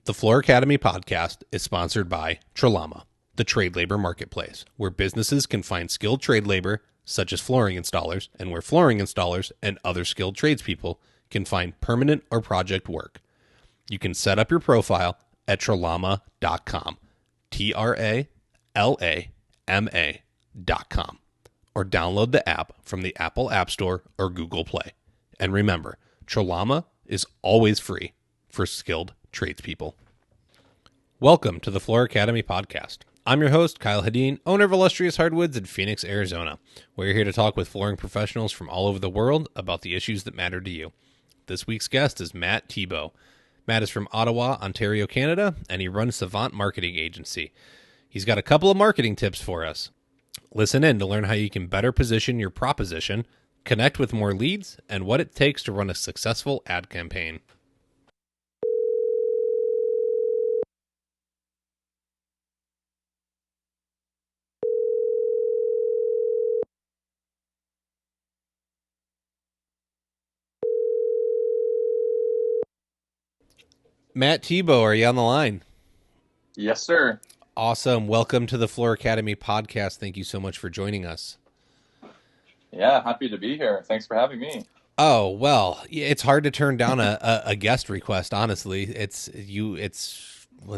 The Floor Academy podcast is sponsored by Trelama, the trade labor marketplace, where businesses can find skilled trade labor, such as flooring installers, and where flooring installers and other skilled tradespeople can find permanent or project work. You can set up your profile at trelama.com, TRALAMA.com, or download the app from the Apple App Store or Google Play. And remember, Trelama is always free for skilled tradespeople. Welcome to the Floor Academy podcast. I'm your host, Kyle Hadeen, owner of Illustrious Hardwoods in Phoenix, Arizona. We're here to talk with flooring professionals from all over the world about the issues that matter to you. This week's guest is Matt Thibeau. Matt is from Ottawa, Ontario, Canada, and he runs Savant Marketing Agency. He's got a couple of marketing tips for us. Listen in to learn how you can better position your proposition, connect with more leads, and what it takes to run a successful ad campaign. Matt Thibeau, are you on the line? Yes, sir. Awesome. Welcome to the Floor Academy podcast. Thank you so much for joining us. Yeah, happy to be here. Thanks for having me. Oh, well, it's hard to turn down a guest request, honestly. Let's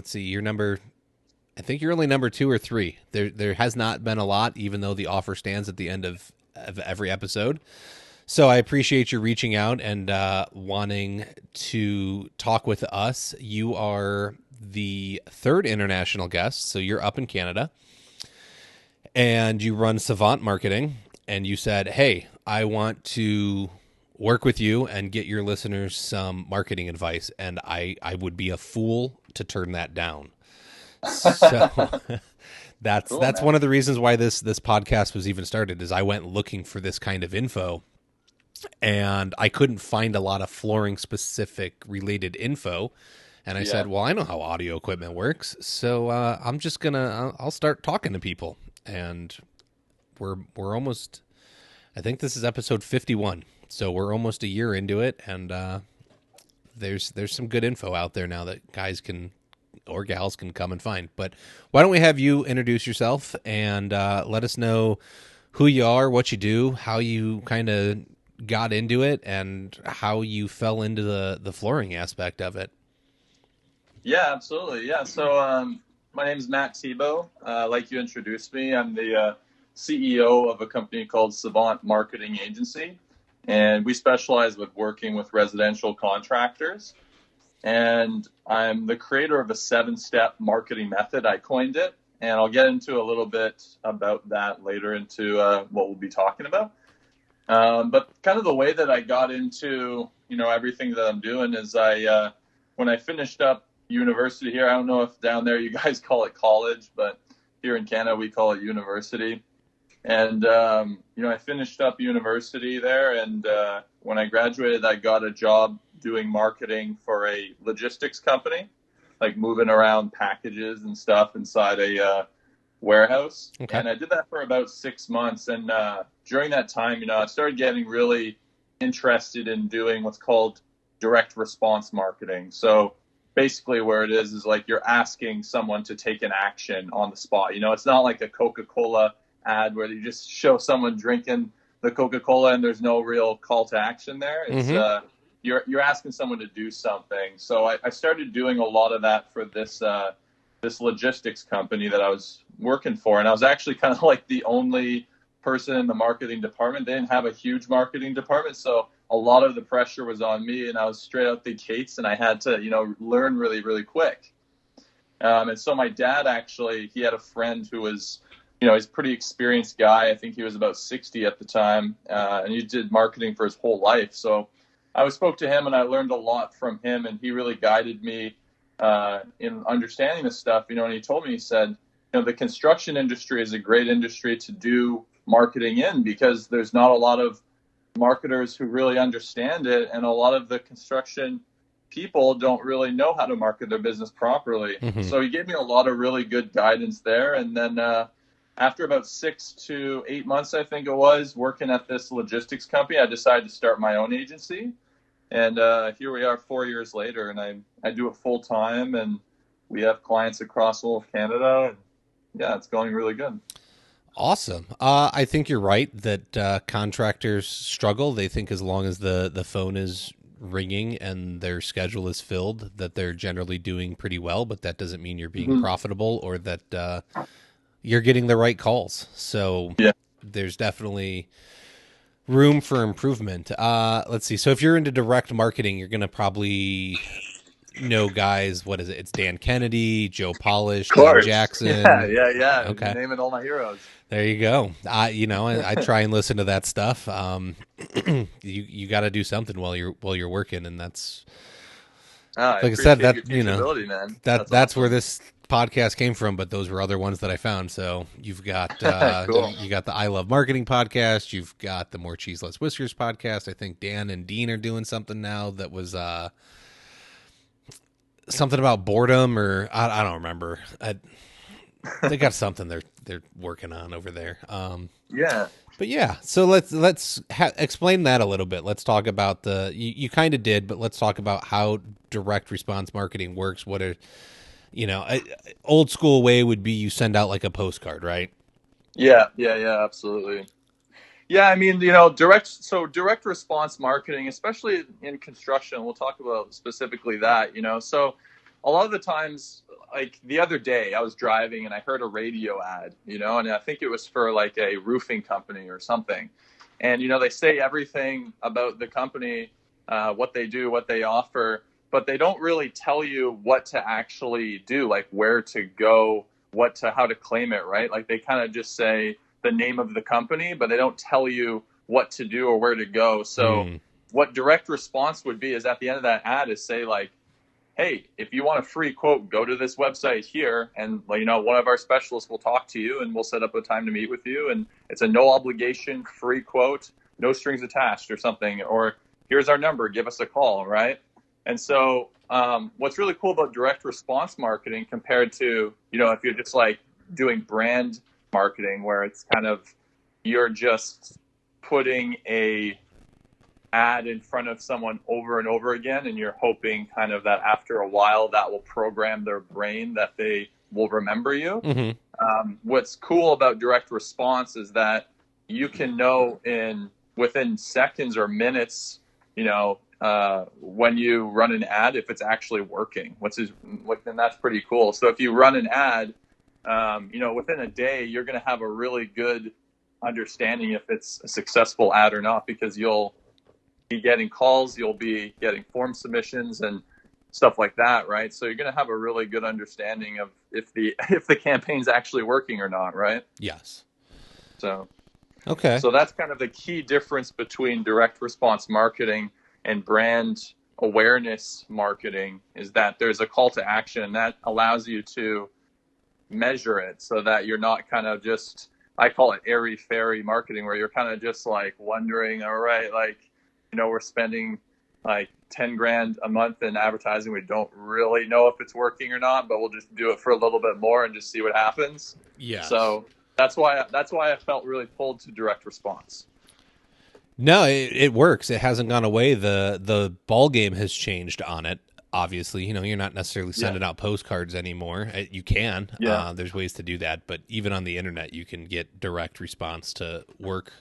see, I think you're only number 2 or 3. There has not been a lot, even though the offer stands at the end of every episode. So I appreciate you reaching out and wanting to talk with us. You are the 3rd international guest, so you're up in Canada, and you run Savant Marketing, and you said, hey, I want to work with you and get your listeners some marketing advice, and I would be a fool to turn that down. So that's one of the reasons why this podcast was even started, is I went looking for this kind of info, and I couldn't find a lot of flooring specific related info. And I said, well, I know how audio equipment works. So I'll start talking to people. And we're almost, I think this is episode 51. So we're almost a year into it. And there's some good info out there now that guys can, or gals can come and find. But why don't we have you introduce yourself and let us know who you are, what you do, how you kind of got into it, and how you fell into the flooring aspect of it. Yeah, absolutely. Yeah. So my name is Matt Thibeau. Like you introduced me, I'm the CEO of a company called Savant Marketing Agency, and we specialize with working with residential contractors. And I'm the creator of a 7-step marketing method. I coined it, and I'll get into a little bit about that later into what we'll be talking about. But kind of the way that I got into, everything that I'm doing is when I finished up university here, I don't know if down there you guys call it college, but here in Canada we call it university. And, I finished up university there, and when I graduated, I got a job doing marketing for a logistics company, like moving around packages and stuff inside a warehouse. Okay. And I did that for about 6 months. And during that time, I started getting really interested in doing what's called direct response marketing. So basically where it is like you're asking someone to take an action on the spot. It's not like a Coca-Cola ad where you just show someone drinking the Coca-Cola and there's no real call to action there. It's you're asking someone to do something. So I started doing a lot of that for this logistics company that I was working for. And I was actually kind of like the only person in the marketing department. They didn't have a huge marketing department. So a lot of the pressure was on me, and I was straight out the gates, and I had to, learn really, really quick. And so my dad actually, he had a friend who was, he's a pretty experienced guy. I think he was about 60 at the time, and he did marketing for his whole life. So I spoke to him, and I learned a lot from him, and he really guided me in understanding this stuff. And he told me, he said, the construction industry is a great industry to do marketing in, because there's not a lot of marketers who really understand it, and a lot of the construction people don't really know how to market their business properly. Mm-hmm. So he gave me a lot of really good guidance there. And then after about 6 to 8 months, I think it was, working at this logistics company, I decided to start my own agency. And here we are 4 years later, and I do it full time, and we have clients across all of Canada. And yeah, it's going really good. Awesome. I think you're right that contractors struggle. They think as long as the phone is ringing and their schedule is filled, that they're generally doing pretty well. But that doesn't mean you're being Hmm. profitable or that you're getting the right calls. So Yeah. there's definitely room for improvement. Let's see. So if you're into direct marketing, you're going to probably know guys. What is it? It's Dan Kennedy, Joe Polish, Of Dan course. Yeah, Jackson. yeah, yeah. You're Okay. naming all my heroes. There you go. I try and listen to that stuff. You got to do something while you're working, and that's I like I said, appreciate that your teachability, man. That's that's where awesome. this podcast came from. But those were other ones that I found. So you've got Cool. you got the I Love Marketing podcast. You've got the More Cheese Less Whiskers podcast. I think Dan and Dean are doing something now that was something about boredom, or I don't remember. They got something they're working on over there. Yeah. But yeah, so let's explain that a little bit. Let's talk about you kind of did, but let's talk about how direct response marketing works. What are old school way would be you send out like a postcard, right? Yeah, yeah, yeah, absolutely. Yeah, I mean, direct response marketing, especially in construction, we'll talk about specifically that, so a lot of the times, like the other day I was driving and I heard a radio ad, and I think it was for like a roofing company or something. And, they say everything about the company, what they do, what they offer, but they don't really tell you what to actually do, like where to go, how to claim it, right? Like they kind of just say the name of the company, but they don't tell you what to do or where to go. So Mm. what direct response would be is at the end of that ad is say like, hey, if you want a free quote, go to this website here, and one of our specialists will talk to you, and we'll set up a time to meet with you, and it's a no obligation free quote, no strings attached or something, or here's our number, give us a call, right? And so what's really cool about direct response marketing compared to if you're just like doing brand marketing, where it's kind of you're just putting a ad in front of someone over and over again, and you're hoping kind of that after a while that will program their brain that they will remember you. Hmm. What's cool about direct response is that you can know within seconds or minutes, when you run an ad, if it's actually working, and that's pretty cool. So if you run an ad, within a day, you're going to have a really good understanding if it's a successful ad or not, because you'll be getting calls, you'll be getting form submissions and stuff like that, right? So you're going to have a really good understanding of if the campaign's actually working or not, right? Yes. So Okay. so that's kind of the key difference between direct response marketing and brand awareness marketing, is that there's a call to action that allows you to measure it, so that you're not kind of just, I call it airy fairy marketing, where you're kind of just like wondering, all right, like, we're spending like 10 grand a month in advertising. We don't really know if it's working or not, but we'll just do it for a little bit more and just see what happens. Yes. So that's why I felt really pulled to direct response. No, it works. It hasn't gone away. The ball game has changed on it. Obviously, you're not necessarily Yeah. sending out postcards anymore. You can. Yeah. There's ways to do that, but even on the internet, you can get direct response to work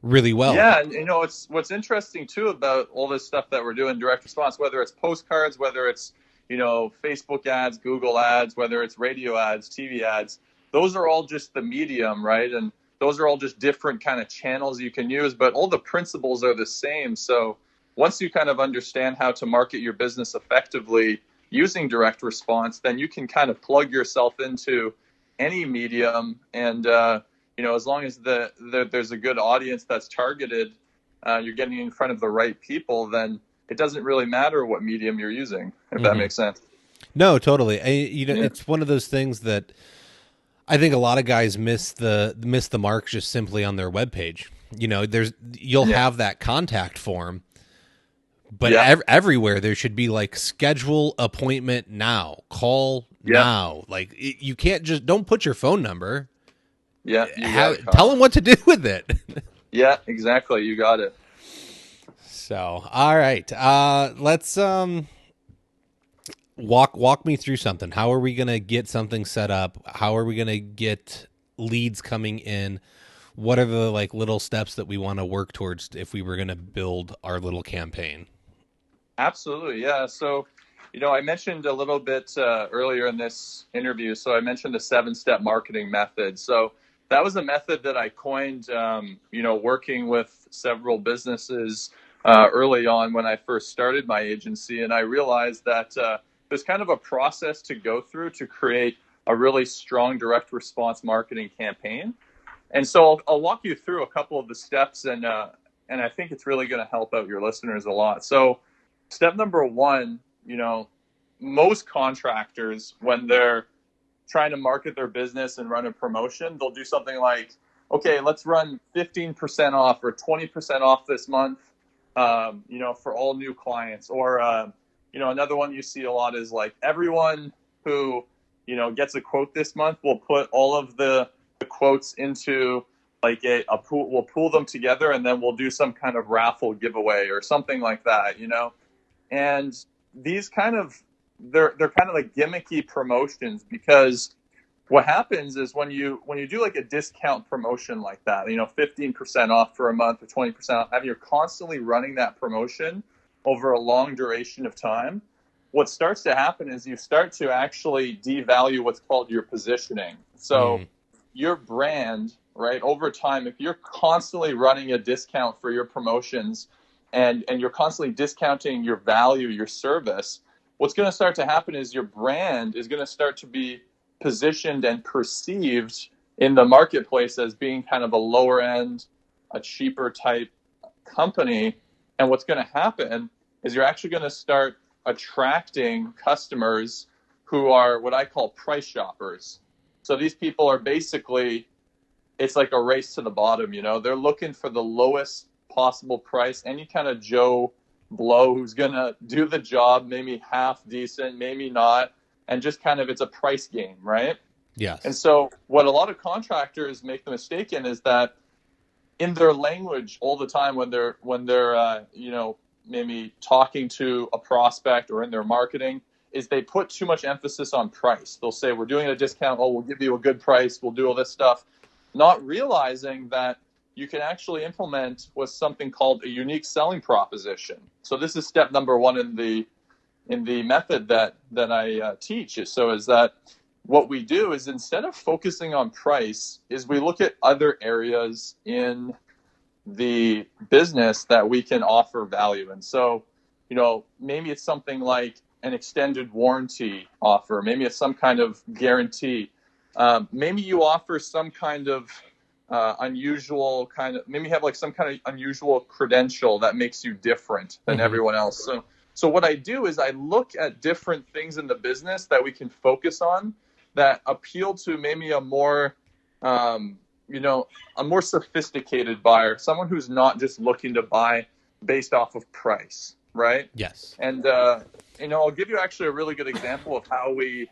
really well. Yeah, and what's interesting too about all this stuff that we're doing direct response, whether it's postcards, whether it's Facebook ads, Google ads, whether it's radio ads, TV ads, those are all just the medium, right? And those are all just different kind of channels you can use, but all the principles are the same. So once you kind of understand how to market your business effectively using direct response, then you can kind of plug yourself into any medium, and as long as there's a good audience that's targeted, you're getting in front of the right people, then it doesn't really matter what medium you're using, if that Hmm. makes sense. No, totally. Yeah. It's one of those things that I think a lot of guys miss the mark just simply on their webpage. You'll Yeah. have that contact form, but Yeah. everywhere there should be like schedule appointment now, call Yeah. now. Like you can't just don't put your phone number. Yeah. You got it, Tell Kyle. them what to do with it. Yeah, exactly. You got it. So, all right. Let's walk me through something. How are we going to get something set up? How are we going to get leads coming in? What are the like little steps that we want to work towards if we were going to build our little campaign? Absolutely, yeah. So, I mentioned a little bit earlier in this interview. So I mentioned the 7-step marketing method. So that was a method that I coined, working with several businesses early on when I first started my agency, and I realized that there's kind of a process to go through to create a really strong direct response marketing campaign. And so I'll walk you through a couple of the steps, and I think it's really going to help out your listeners a lot. So step number one, most contractors, when they're trying to market their business and run a promotion, they'll do something like, okay, let's run 15% off or 20% off this month, for all new clients. Or, another one you see a lot is like everyone who, gets a quote this month will put all of the quotes into like a pool. We'll pool them together and then we'll do some kind of raffle giveaway or something like that. And these they're kind of like gimmicky promotions, because what happens is when you do like a discount promotion like that, 15% off for a month or 20% off, and you're constantly running that promotion over a long duration of time, what starts to happen is you start to actually devalue what's called your positioning. So your brand, right, over time, if you're constantly running a discount for your promotions and you're constantly discounting your value, your service, what's going to start to happen is your brand is going to start to be positioned and perceived in the marketplace as being kind of a lower end, a cheaper type company. And what's going to happen is you're actually going to start attracting customers who are what I call price shoppers. So these people are basically, it's like a race to the bottom, they're looking for the lowest possible price. Any kind of Joe Blow who's going to do the job, maybe half decent, maybe not, and just kind of, it's a price game, right? Yes. And so what a lot of contractors make the mistake in is that in their language all the time when they're maybe talking to a prospect or in their marketing, is they put too much emphasis on price. They'll say, we're doing a discount. Oh, we'll give you a good price. We'll do all this stuff. Not realizing that you can actually implement what's something called a unique selling proposition. So this is step number one in the method that I teach. Is that what we do is, instead of focusing on price, is we look at other areas in the business that we can offer value. And so, maybe it's something like an extended warranty offer. Maybe it's some kind of guarantee. Maybe you offer some kind of unusual maybe you have like some kind of unusual credential that makes you different than everyone else. So what I do is I look at different things in the business that we can focus on that appeal to maybe a more, a more sophisticated buyer, someone who's not just looking to buy based off of price, right? Yes. And, I'll give you actually a really good example of how we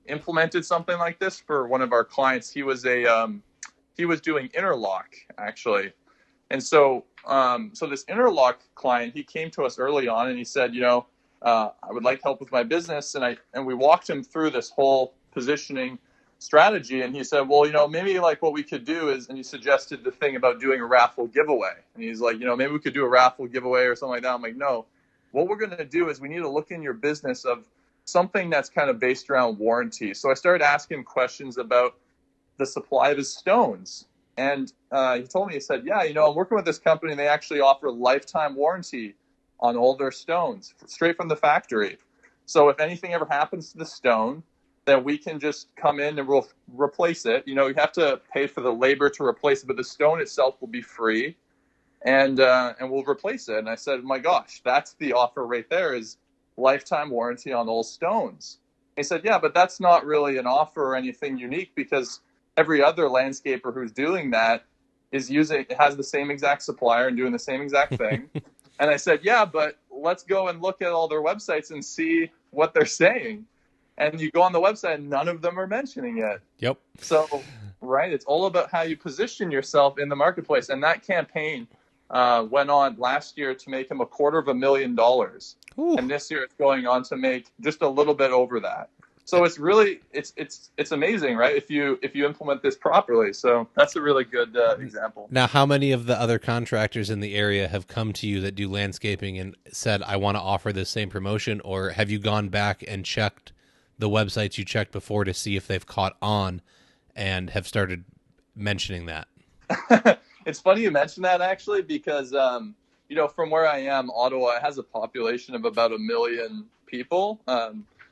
implemented something like this for one of our clients. He was doing interlock, actually. And so this interlock client, he came to us early on and he said, I would like help with my business. And we walked him through this whole positioning strategy. And he said, well, maybe like what we could do is, and he suggested the thing about doing a raffle giveaway. And he's like, maybe we could do a raffle giveaway or something like that. I'm like, no, what we're going to do is we need to look in your business of something that's kind of based around warranty. So I started asking him questions about the supply of his stones. And he told me, he said, yeah, I'm working with this company and they actually offer lifetime warranty on all their stones straight from the factory. So if anything ever happens to the stone, then we can just come in and we'll replace it. You have to pay for the labor to replace it, but the stone itself will be free, and we'll replace it. And I said, my gosh, that's the offer right there, is lifetime warranty on all stones. He said, yeah, but that's not really an offer or anything unique, because every other landscaper who's doing that has the same exact supplier and doing the same exact thing. And I said, yeah, but let's go and look at all their websites and see what they're saying. And you go on the website and none of them are mentioning it. Yep. So, right, it's all about how you position yourself in the marketplace. And that campaign went on last year to make him $250,000, Ooh. and this year it's going on to make just a little bit over that. So it's really it's amazing, right? If you implement this properly. So that's a really good example. Now, how many of the other contractors in the area have come to you that do landscaping and said, I want to offer this same promotion? Or have you gone back and checked the websites you checked before to see if they've caught on and have started mentioning that? It's funny you mentioned that, actually, because from where I am, Ottawa has a population of about 1 million people.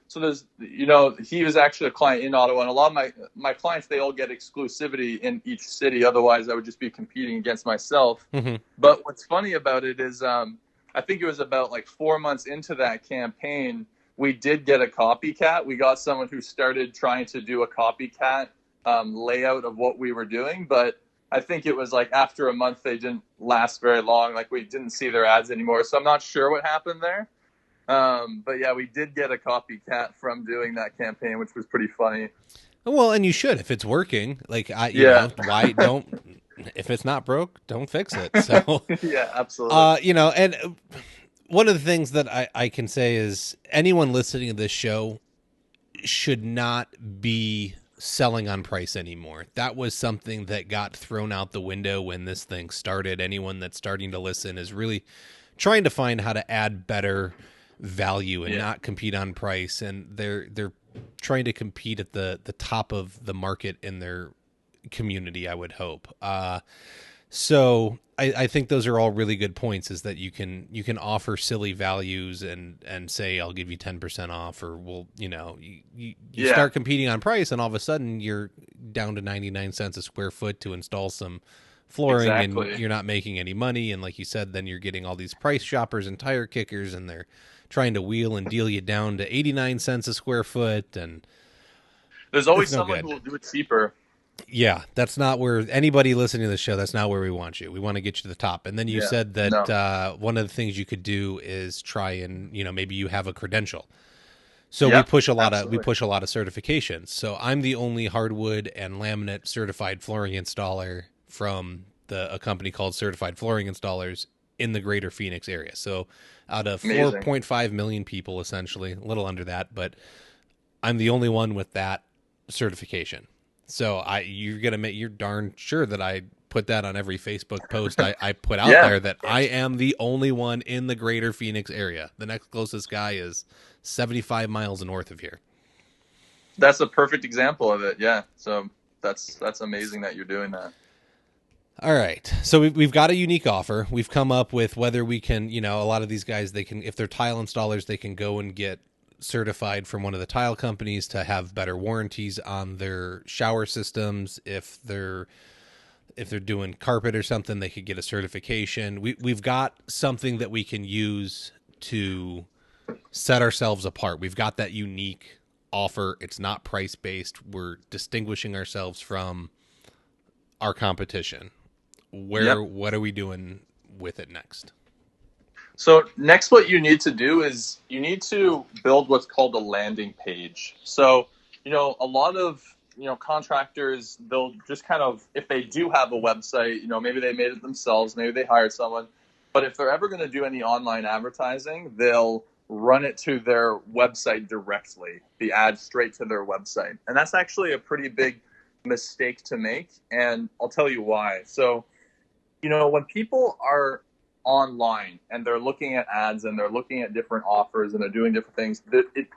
So there's, he was actually a client in Ottawa, and a lot of my clients, they all get exclusivity in each city. Otherwise, I would just be competing against myself. Mm-hmm. But what's funny about it is, I think it was about like 4 months into that campaign, we did get a copycat. We got someone who started trying to do a copycat layout of what we were doing, but I think it was like after a month, they didn't last very long. Like, we didn't see their ads anymore. So I'm not sure what happened there. But yeah, we did get a copycat from doing that campaign, which was pretty funny. Well, and you should, if it's working. Like, why don't, if it's not broke, don't fix it. So, yeah, absolutely. And one of the things that I can say is anyone listening to this show should not be selling on price anymore. That was something that got thrown out the window when this thing started. Anyone that's starting to listen is really trying to find how to add better value and not compete on price. And they're trying to compete at the top of the market in their community, I would hope. So I think those are all really good points, is that you can offer silly values and say, I'll give you 10% off, or you start competing on price, and all of a sudden you're down to 99 cents a square foot to install some flooring. Exactly. And you're not making any money. And like you said, then you're getting all these price shoppers and tire kickers, and they're trying to wheel and deal you down to 89 cents a square foot. And there's always someone who will do it cheaper. Yeah, that's not where anybody listening to the show, that's not where we want you. We want to get you to the top. And then you said that one of the things you could do is try and, maybe you have a credential. So we push a lot of certifications. So I'm the only hardwood and laminate certified flooring installer from a company called Certified Flooring Installers in the greater Phoenix area. So out of 4.5 million people, essentially, a little under that, but I'm the only one with that certification. So you're darn sure that I put that on every Facebook post I put out there, that I am the only one in the greater Phoenix area. The next closest guy is 75 miles north of here. That's a perfect example of it. Yeah. So that's amazing that you're doing that. All right. So we've got a unique offer. We've come up with whether we can, a lot of these guys, they can, if they're tile installers, they can go and get certified from one of the tile companies to have better warranties on their shower systems. If they're doing carpet or something, they could get a certification. We've got something that we can use to set ourselves apart. We've got that unique offer. It's not price based. We're distinguishing ourselves from our competition. What are we doing with it next? So next, what you need to do is you need to build what's called a landing page. So, a lot of, contractors, they'll just kind of, if they do have a website, maybe they made it themselves, maybe they hired someone, but if they're ever going to do any online advertising, they'll run it to their website directly, the ad straight to their website. And that's actually a pretty big mistake to make. And I'll tell you why. So, when people are online and they're looking at ads and they're looking at different offers and they're doing different things,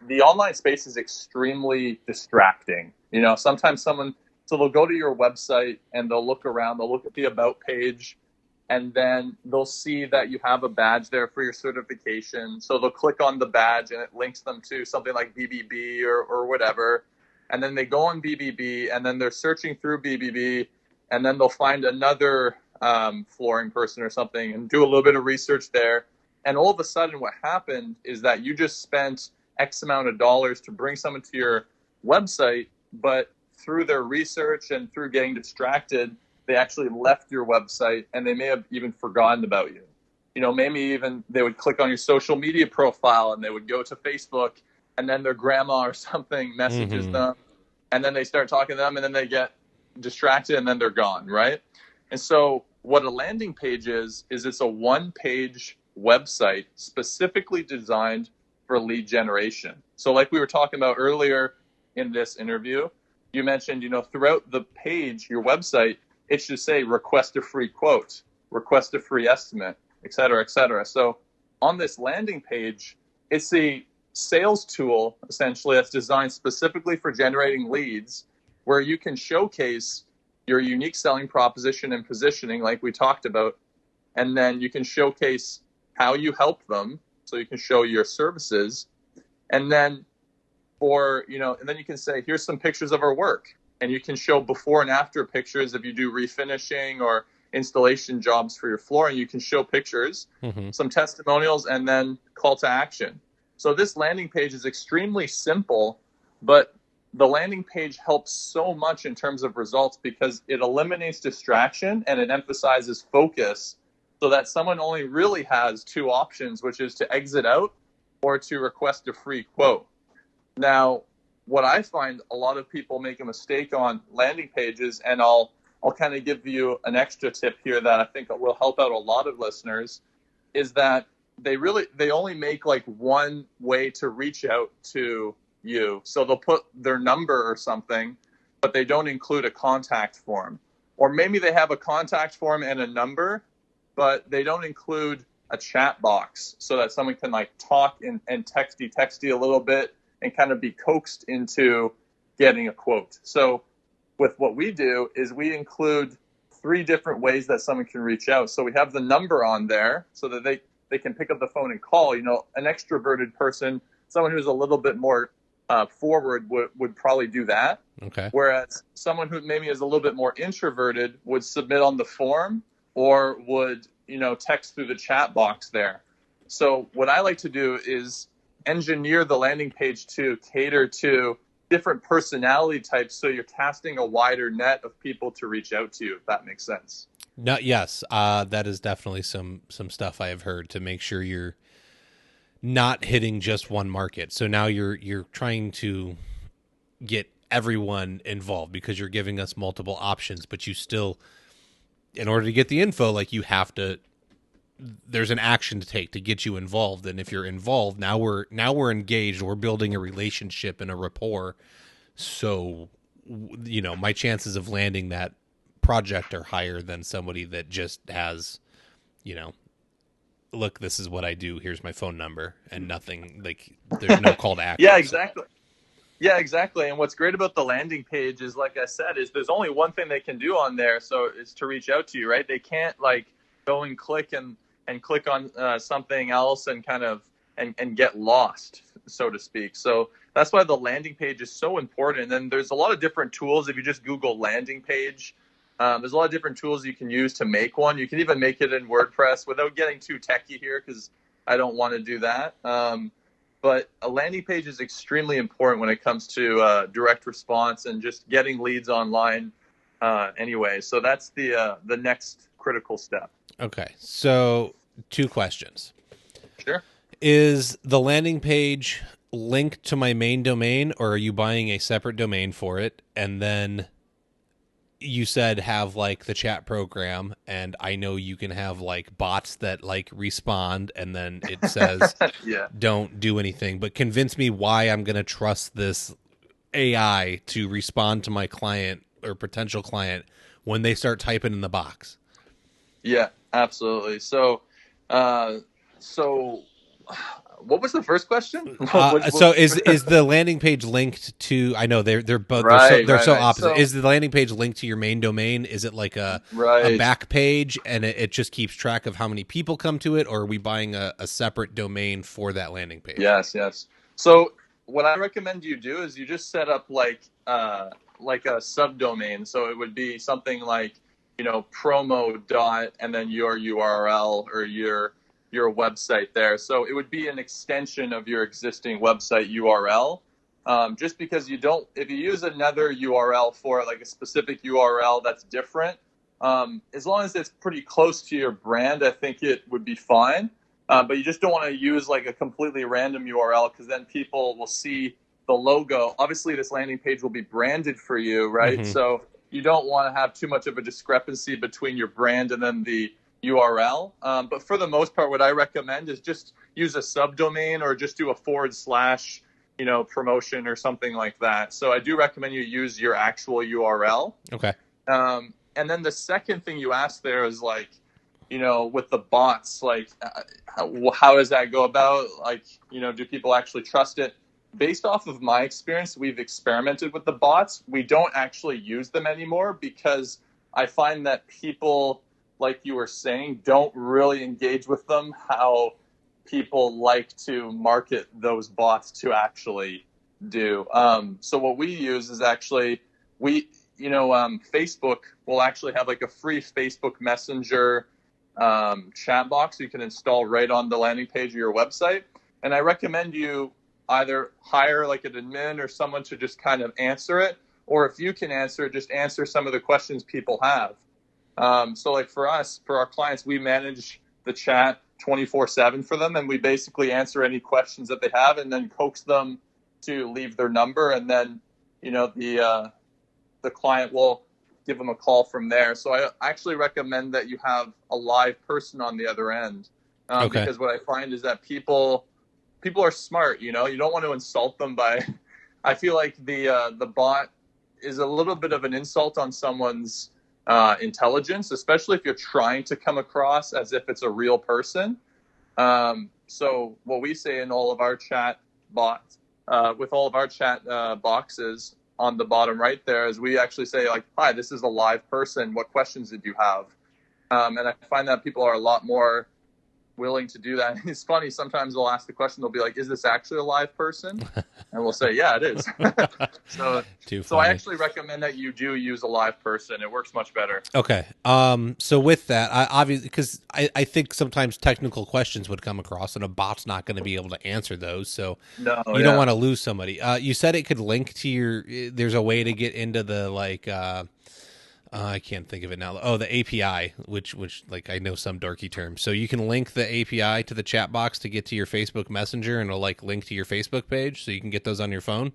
the online space is extremely distracting. Sometimes so they'll go to your website and they'll look around, they'll look at the about page, and then they'll see that you have a badge there for your certification. So they'll click on the badge and it links them to something like BBB or whatever. And then they go on BBB and then they're searching through BBB, and then they'll find another flooring person or something and do a little bit of research there. And all of a sudden what happened is that you just spent X amount of dollars to bring someone to your website, but through their research and through getting distracted, they actually left your website and they may have even forgotten about you. Maybe even they would click on your social media profile and they would go to Facebook, and then their grandma or something messages them, and then they start talking to them, and then they get distracted and then they're gone, right? And so what a landing page is it's a one-page website specifically designed for lead generation. So like we were talking about earlier in this interview, you mentioned, throughout the page, your website, it should say request a free quote, request a free estimate, et cetera, et cetera. So on this landing page, it's a sales tool, essentially, that's designed specifically for generating leads, where you can showcase your unique selling proposition and positioning, like we talked about, and then you can showcase how you help them. So you can show your services, and then and then you can say, here's some pictures of our work, and you can show before and after pictures if you do refinishing or installation jobs for your floor, and you can show pictures, some testimonials, and then call to action. So this landing page is extremely simple, but the landing page helps so much in terms of results because it eliminates distraction and it emphasizes focus so that someone only really has two options, which is to exit out or to request a free quote. Now, what I find a lot of people make a mistake on landing pages, and I'll kind of give you an extra tip here that I think will help out a lot of listeners, is that they only make like one way to reach out to you. So they'll put their number or something, but they don't include a contact form. Or maybe they have a contact form and a number, but they don't include a chat box so that someone can like talk and texty a little bit and kind of be coaxed into getting a quote. So with what we do is we include 3 different ways that someone can reach out. So we have the number on there so that they can pick up the phone and call. An extroverted person, someone who's a little bit more forward would probably do that. Okay. Whereas someone who maybe is a little bit more introverted would submit on the form or would, text through the chat box there. So what I like to do is engineer the landing page to cater to different personality types, so you're casting a wider net of people to reach out to you, if that makes sense. No, yes, that is definitely some stuff I have heard to make sure you're not hitting just one market. So now you're trying to get everyone involved because you're giving us multiple options, but you still, in order to get the info, like there's an action to take to get you involved. And if you're involved, now we're engaged, we're building a relationship and a rapport. So, my chances of landing that project are higher than somebody that just has, look, this is what I do, here's my phone number, and nothing, like there's no call to action. Yeah, exactly. Yeah, exactly. And what's great about the landing page is, like I said, is there's only one thing they can do on there. So it's to reach out to you, right? They can't like go and click and click on something else and kind of and get lost, so to speak. So that's why the landing page is so important. And there's a lot of different tools. If you just Google landing page, there's a lot of different tools you can use to make one. You can even make it in WordPress without getting too techy here, because I don't want to do that. But a landing page is extremely important when it comes to direct response and just getting leads online anyway. So that's the next critical step. Okay, so 2 questions. Sure. Is the landing page linked to my main domain, or are you buying a separate domain for it? And then you said have like the chat program, and I know you can have like bots that like respond, and then it says yeah, don't do anything, but convince me why I'm going to trust this AI to respond to my client or potential client when they start typing in the box. Yeah, absolutely. So what was the first question? So is the landing page linked to? I know they're both they're so opposite. So, is the landing page linked to your main domain? Is it like a back page and it just keeps track of how many people come to it, or are we buying a separate domain for that landing page? Yes. So what I recommend you do is you just set up like a subdomain. So it would be something like promo dot and then your URL or your website there. So it would be an extension of your existing website URL. Just because if you use another URL for like a specific URL that's different, as long as it's pretty close to your brand, I think it would be fine. But you just don't want to use like a completely random URL, because then people will see the logo. Obviously, this landing page will be branded for you, right? Mm-hmm. So you don't want to have too much of a discrepancy between your brand and then the URL. But for the most part, what I recommend is just use a subdomain or just do a / promotion or something like that. So I do recommend you use your actual URL. Okay. And then the second thing you asked there is like, with the bots, like how does that go about? Like, do people actually trust it? Based off of my experience, we've experimented with the bots. We don't actually use them anymore because I find that people, like you were saying, don't really engage with them how people like to market those bots to actually do. So what we use is actually Facebook will actually have like a free Facebook Messenger chat box you can install right on the landing page of your website. And I recommend you either hire like an admin or someone to just kind of answer it, or if you can answer it, just answer some of the questions people have. So like for us, for our clients, we manage the chat 24/7 for them, and we basically answer any questions that they have and then coax them to leave their number, and then the client will give them a call from there. So I actually recommend that you have a live person on the other end, Okay. because what I find is that people are smart. You don't want to insult them by. I feel like the bot is a little bit of an insult on someone's intelligence, especially if you're trying to come across as if it's a real person. So what we say in all of our chat bots, with all of our chat boxes on the bottom right there, is we actually say like, "Hi, this is a live person. What questions did you have?" And I find that people are a lot more willing to do that. It's funny, sometimes they'll ask the question, they'll be like, "Is this actually a live person?" And we'll say, "Yeah, it is." So I actually recommend that you do use a live person. It works much better. Okay. So with that, I obviously, because I think sometimes technical questions would come across and a bot's not going to be able to answer those. So you don't want to lose somebody. You said it could link to there's a way to get into the I can't think of it now. Oh, the API, which like I know some dorky term. So you can link the API to the chat box to get to your Facebook Messenger, and it'll like link to your Facebook page, so you can get those on your phone.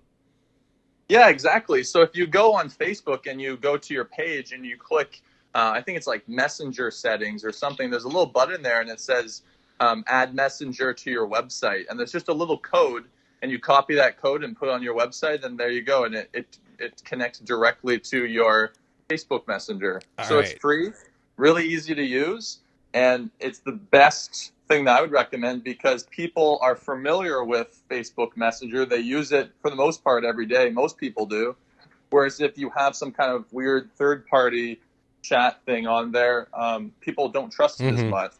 Yeah, exactly. So if you go on Facebook and you go to your page and you click, I think it's like Messenger settings or something, there's a little button there and it says add Messenger to your website. And there's just a little code, and you copy that code and put it on your website, and there you go. And it connects directly to your Facebook Messenger. So it's free, really easy to use, and it's the best thing that I would recommend because people are familiar with Facebook Messenger. They use it for the most part every day. Most people do. Whereas if you have some kind of weird third-party chat thing on there, people don't trust it as much.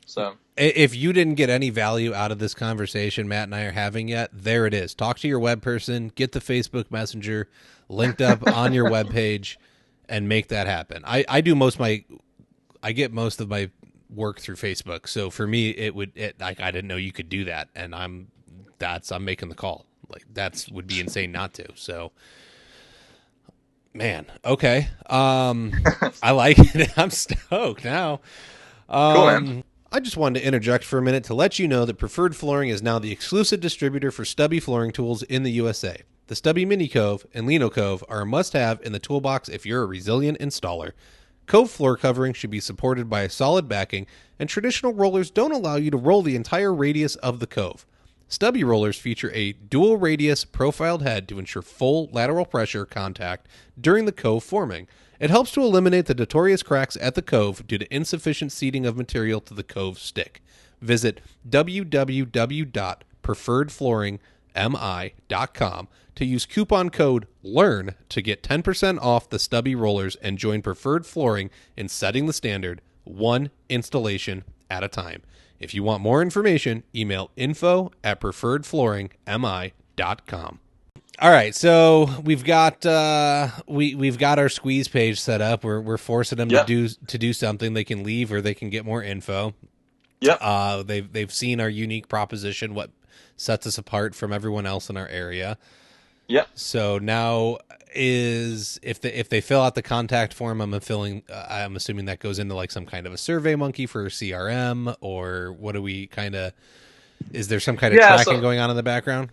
So if you didn't get any value out of this conversation Matt and I are having yet, there it is. Talk to your web person, get the Facebook Messenger linked up on your web page, and make that happen. I do I get most of my work through Facebook. So for me, I didn't know you could do that. And I'm making the call. Like would be insane not to. So man. Okay. I like it. I'm stoked now. Cool, man. I just wanted to interject for a minute to let you know that Preferred Flooring is now the exclusive distributor for Stubby flooring tools in the USA. The Stubby Mini Cove and Lino Cove are a must-have in the toolbox if you're a resilient installer. Cove floor covering should be supported by a solid backing, and traditional rollers don't allow you to roll the entire radius of the cove. Stubby rollers feature a dual radius profiled head to ensure full lateral pressure contact during the cove forming. It helps to eliminate the notorious cracks at the cove due to insufficient seating of material to the cove stick. Visit www.preferredflooringmi.com to use coupon code LEARN to get 10% off the Stubby rollers and join Preferred Flooring in setting the standard one installation at a time. If you want more information, email info@preferredflooringmi.com. All right, so we've got we've got our squeeze page set up. We're forcing them to do something. They can leave or they can get more info. Yep. They've seen our unique proposition, what sets us apart from everyone else in our area. Yep. So now if they fill out the contact form, I'm assuming that goes into like some kind of a Survey Monkey for CRM, or what do we is there some kind of tracking going on in the background?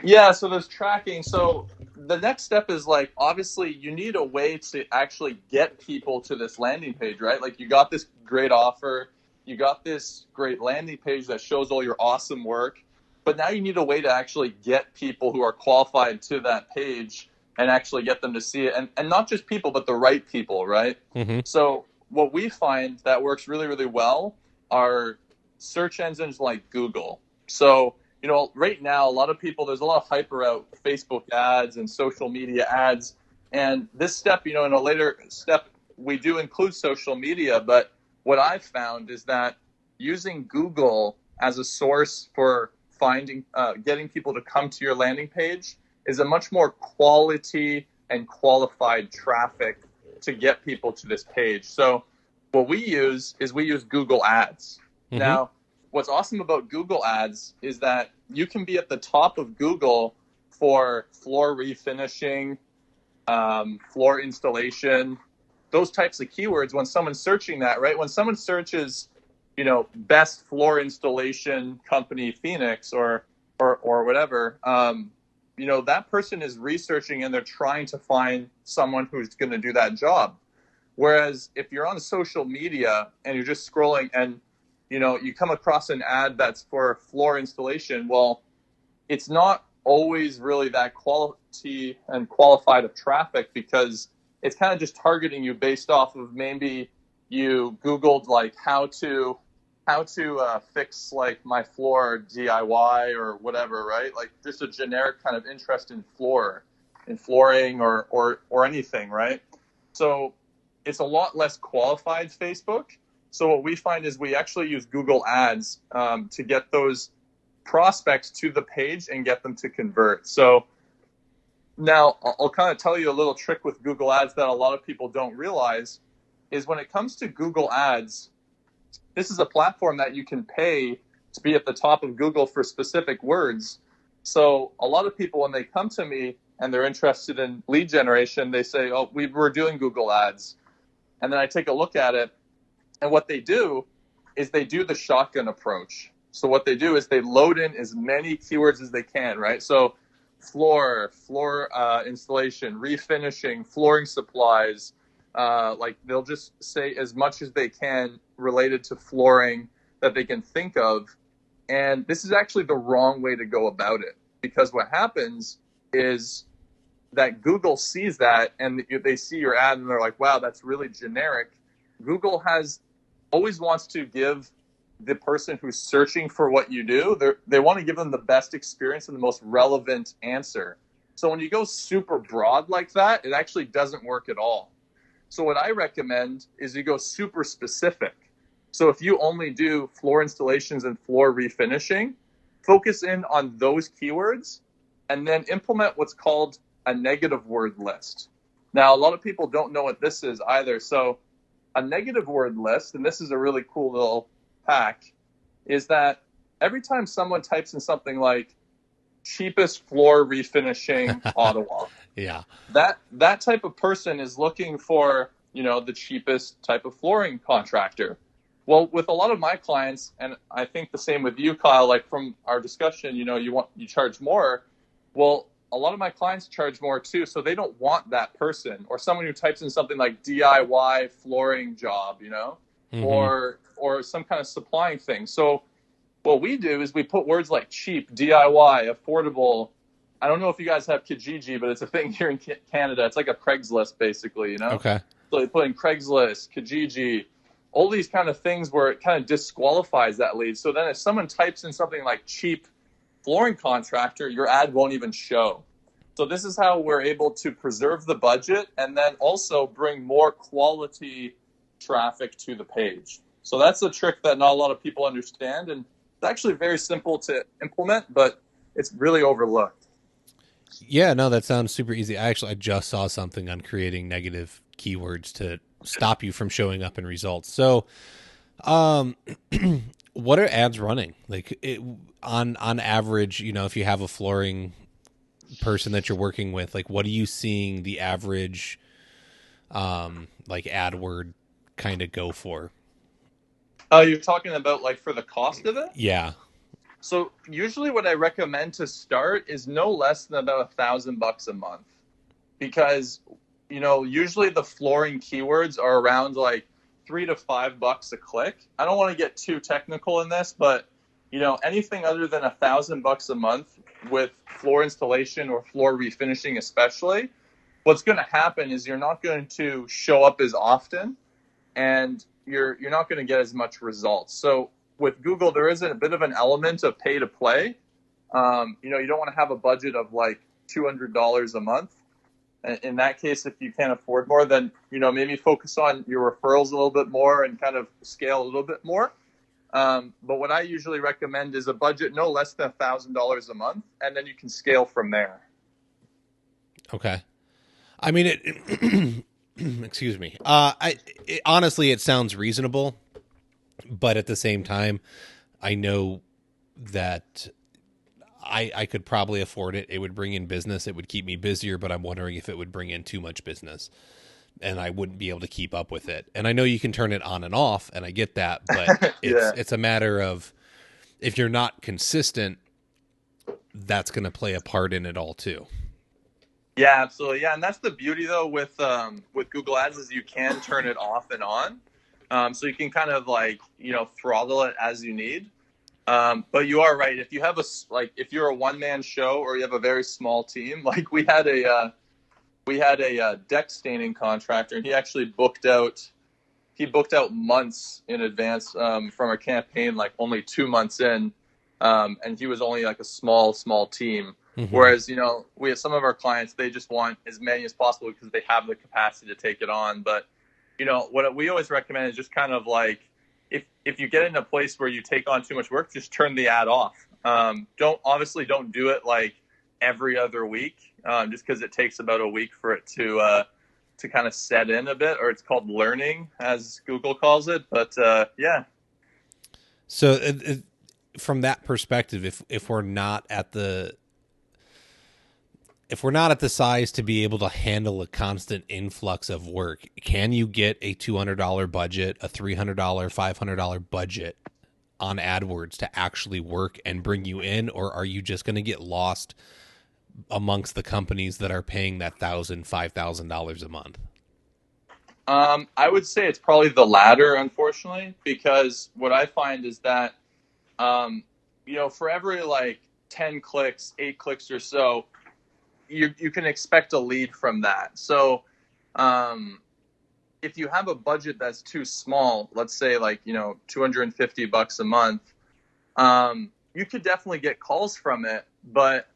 Yeah, so there's tracking. So the next step is like obviously you need a way to actually get people to this landing page, right? Like you got this great offer, you got this great landing page that shows all your awesome work, but now you need a way to actually get people who are qualified to that page and actually get them to see it. And not just people, but the right people, right? Mm-hmm. So what we find that works really, really well are search engines like Google. So right now, a lot of people, there's a lot of hype around Facebook ads and social media ads. And this step, in a later step, we do include social media. But what I've found is that using Google as a source for getting people to come to your landing page is a much more quality and qualified traffic to get people to this page. So what we use is we use Google Ads. Mm-hmm. Now, what's awesome about Google Ads is that you can be at the top of Google for floor refinishing, floor installation, those types of keywords. When someone's searching that, right? When someone searches, best floor installation company Phoenix or whatever, that person is researching and they're trying to find someone who's going to do that job. Whereas if you're on social media and you're just scrolling and you come across an ad that's for floor installation, well, it's not always really that quality and qualified of traffic because it's kind of just targeting you based off of maybe you Googled like how to fix like my floor DIY or whatever, right? Like just a generic kind of interest in flooring or anything, right? So it's a lot less qualified Facebook. So what we find is we actually use Google Ads to get those prospects to the page and get them to convert. So now I'll kind of tell you a little trick with Google Ads that a lot of people don't realize is when it comes to Google Ads, this is a platform that you can pay to be at the top of Google for specific words. So a lot of people, when they come to me and they're interested in lead generation, they say, oh, we're doing Google Ads. And then I take a look at it. And what they do is they do the shotgun approach. So what they do is they load in as many keywords as they can, right? So floor installation, refinishing, flooring supplies. Like they'll just say as much as they can related to flooring that they can think of. And this is actually the wrong way to go about it because what happens is that Google sees that and they see your ad and they're like, wow, that's really generic. Google always wants to give the person who's searching for what you do, they want to give them the best experience and the most relevant answer. So when you go super broad like that, it actually doesn't work at all. So what I recommend is you go super specific. So if you only do floor installations and floor refinishing, focus in on those keywords and then implement what's called a negative word list. Now, a lot of people don't know what this is either. So a negative word list, and this is a really cool little hack, is that every time someone types in something like cheapest floor refinishing Ottawa, Yeah. that type of person is looking for, the cheapest type of flooring contractor. Well, with a lot of my clients, and I think the same with you, Kyle, like from our discussion, you charge more. Well, a lot of my clients charge more too, so they don't want that person or someone who types in something like DIY flooring job, Mm-hmm. or some kind of supplying thing. So what we do is we put words like cheap, DIY, affordable. I don't know if you guys have Kijiji, but it's a thing here in Canada. It's like a Craigslist, basically, Okay. So they put in Craigslist, Kijiji, all these kind of things where it kind of disqualifies that lead. So then if someone types in something like cheap flooring contractor, your ad won't even show. So this is how we're able to preserve the budget and then also bring more quality traffic to the page. So that's a trick that not a lot of people understand, and it's actually very simple to implement, but it's really overlooked. Yeah, no, that sounds super easy. I just saw something on creating negative keywords to stop you from showing up in results. So, um, what are ads running? Like on average, if you have a flooring person that you're working with, like what are you seeing the average like ad word kind of go for? You're talking about like for the cost of it? Yeah. So usually what I recommend to start is no less than about $1,000 a month, because usually the flooring keywords are around like $3 to $5 a click. I don't want to get too technical in this, but anything other than $1,000 a month with floor installation or floor refinishing, especially, what's going to happen is you're not going to show up as often, and you're not going to get as much results. So with Google, there is a bit of an element of pay to play. You don't want to have a budget of like $200 a month. In that case, if you can't afford more, then maybe focus on your referrals a little bit more and kind of scale a little bit more. But what I usually recommend is a budget no less than $1,000 a month, and then you can scale from there. Okay. I mean, excuse me. Honestly, it sounds reasonable, but at the same time, I know that I could probably afford it. It would bring in business. It would keep me busier, but I'm wondering if it would bring in too much business and I wouldn't be able to keep up with it. And I know you can turn it on and off, and I get that, but it's a matter of, if you're not consistent, that's going to play a part in it all too. Yeah, absolutely. Yeah, and that's the beauty though with Google Ads, is you can turn it off and on, so you can kind of like throttle it as you need. But you are right. If you have if you're a one-man show or you have a very small team, like we had a deck staining contractor, and he actually booked out months in advance from a campaign, like only 2 months in, and he was only like a small team. Mm-hmm. Whereas, we have some of our clients, they just want as many as possible because they have the capacity to take it on. But, what we always recommend is just kind of like, if you get in a place where you take on too much work, just turn the ad off. Don't do it like every other week, just because it takes about a week for it to kind of set in a bit, or it's called learning, as Google calls it. But yeah. So from that perspective, if we're not at the size to be able to handle a constant influx of work, can you get a $200 budget, a $300, $500 budget on AdWords to actually work and bring you in? Or are you just going to get lost amongst the companies that are paying that $1,000, $5,000 a month? I would say it's probably the latter, unfortunately, because what I find is that, for every like 10 clicks, 8 clicks or so, you can expect a lead from that. So if you have a budget that's too small, let's say like, $250 a month, you could definitely get calls from it, but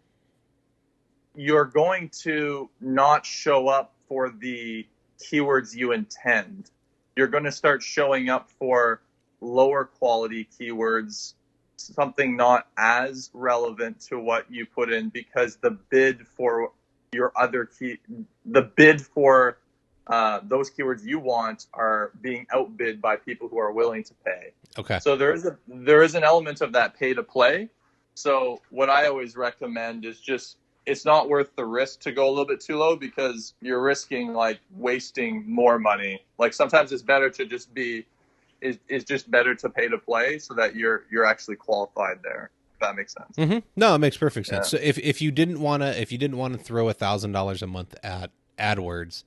you're going to not show up for the keywords you intend. You're going to start showing up for lower quality keywords, something not as relevant to what you put in, because the bid for those keywords you want are being outbid by people who are willing to pay. Okay. So there is an element of that pay to play. So what I always recommend is just, it's not worth the risk to go a little bit too low, because you're risking like wasting more money. Like sometimes it's better to just it's just better to pay to play, so that you're actually qualified there. If that makes sense. Mm-hmm. No, it makes perfect sense. Yeah. So if you didn't want to throw $1,000 a month at AdWords,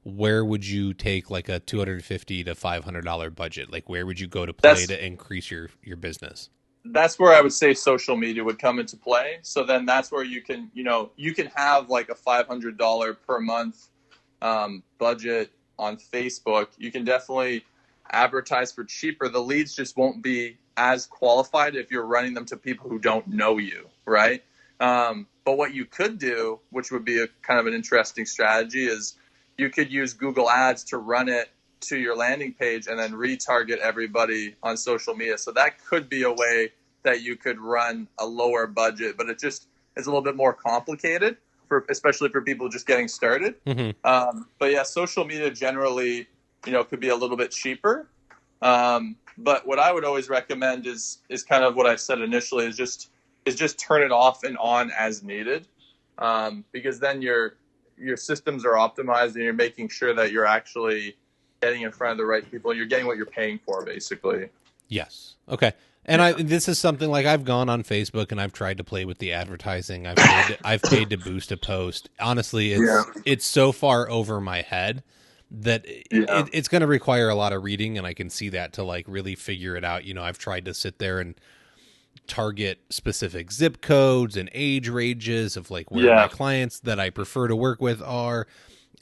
where would you take like a $250 to $500 budget? Like where would you go to play to increase your business? That's where I would say social media would come into play. So then that's where you can have like a $500 per month budget on Facebook. You can definitely advertise for cheaper. The leads just won't be as qualified if you're running them to people who don't know you, right? But what you could do, which would be a kind of an interesting strategy, is you could use Google Ads to run it to your landing page and then retarget everybody on social media. So that could be a way that you could run a lower budget, but it just is a little bit more complicated, especially for people just getting started. Mm-hmm. But yeah, social media generally, could be a little bit cheaper. But what I would always recommend is kind of what I said initially, is just turn it off and on as needed. Because then your systems are optimized and you're making sure that you're actually getting in front of the right people. You're getting what you're paying for, basically. Yes. Okay. And this is something like I've gone on Facebook and I've tried to play with the advertising. I've paid to boost a post. Honestly, Yeah. it's so far over my head that Yeah. it's going to require a lot of reading, and I can see that to like really figure it out. I've tried to sit there and target specific zip codes and age ranges of like where my Yeah. clients that I prefer to work with are.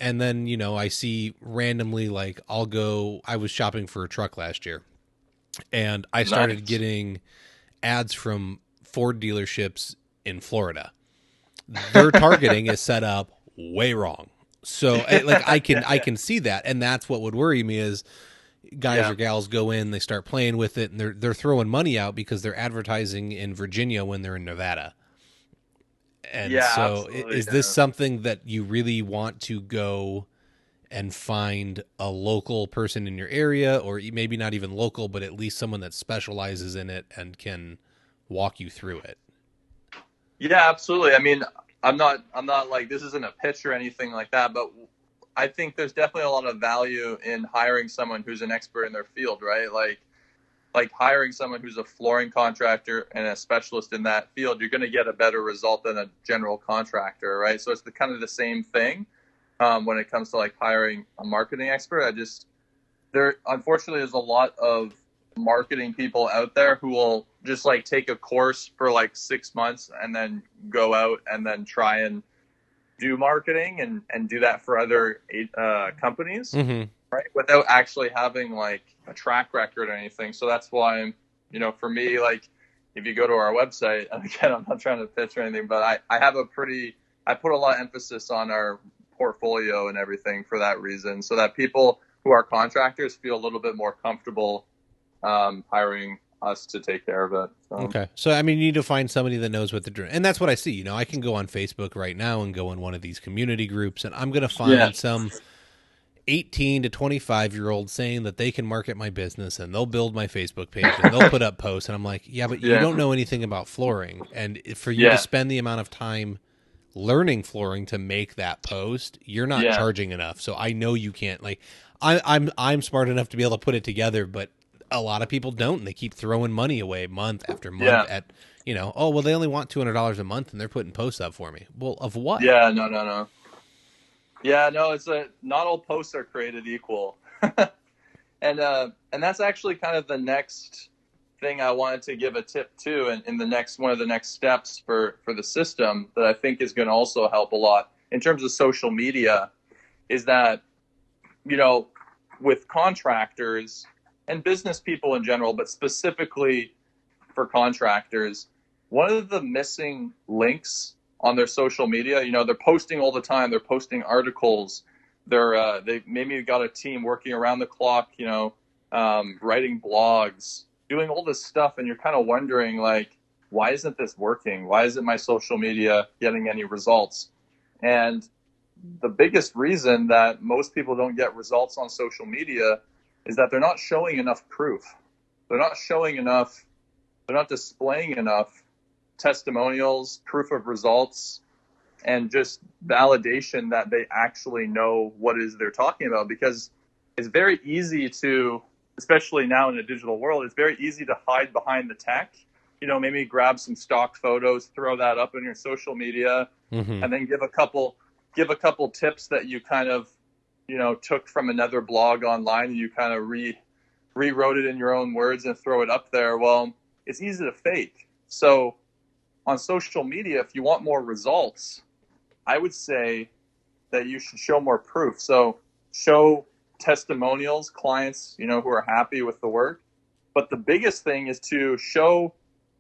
And then, I see randomly, like I was shopping for a truck last year, and I started Nice. getting ads from Ford dealerships in Florida. Their targeting is set up way wrong. So like I can see that, and that's what would worry me is guys Yeah. or gals go in, they start playing with it, and they're throwing money out because they're advertising in Virginia when they're in Nevada. And Yeah, so absolutely. is this Yeah. something that you really want to go and find a local person in your area, or maybe not even local, but at least someone that specializes in it and can walk you through it? Yeah, absolutely. I mean, I'm not like this isn't a pitch or anything like that, but I think there's definitely a lot of value in hiring someone who's an expert in their field, right? Like hiring someone who's a flooring contractor and a specialist in that field, you're going to get a better result than a general contractor, right? So it's kind of the same thing when it comes to like hiring a marketing expert. There unfortunately is a lot of marketing people out there who will just like take a course for like 6 months and then go out and then try and do marketing and do that for other companies, Mm-hmm. right? Without actually having like a track record or anything. So that's why, for me, like if you go to our website, again, I'm not trying to pitch or anything, but I put a lot of emphasis on our portfolio and everything for that reason, so that people who are contractors feel a little bit more comfortable hiring us to take care of it. So, Okay. So, I mean, you need to find somebody that knows what they're doing. And that's what I see. I can go on Facebook right now and go in one of these community groups, and I'm going to yeah, find some 18 to 25-year-old saying that they can market my business and they'll build my Facebook page and they'll put up posts. And I'm like, yeah, but you yeah, don't know anything about flooring. And for you to yeah, spend the amount of time learning flooring to make that post, you're not yeah, charging enough. So I know you can't, like, I'm smart enough to be able to put it together, but a lot of people don't. And they keep throwing money away month after month yeah, at, oh, well, they only want $200 a month and they're putting posts up for me. Well, of what? yeah. No, no, no. Yeah, no. Not all posts are created equal, and that's actually kind of the next thing I wanted to give a tip to, and in the next one of the next steps for the system that I think is going to also help a lot in terms of social media is that you know with contractors and business people in general, but specifically for contractors, one of the missing links on their social media, they're posting all the time. They're posting articles. They maybe got a team working around the clock, writing blogs, doing all this stuff, and you're kind of wondering like, why isn't this working? Why isn't my social media getting any results? And the biggest reason that most people don't get results on social media is that they're not showing enough proof. They're not showing enough. They're not displaying enough testimonials, proof of results, and just validation that they actually know what it is they're talking about. Because it's very easy to, especially now in a digital world, it's very easy to hide behind the tech. Maybe grab some stock photos, throw that up in your social media, Mm-hmm. and then give a couple tips that you kind of took from another blog online, and you kind of rewrote it in your own words and throw it up there. Well, it's easy to fake. So on social media, if you want more results, I would say that you should show more proof. So show testimonials, clients, who are happy with the work. But the biggest thing is to show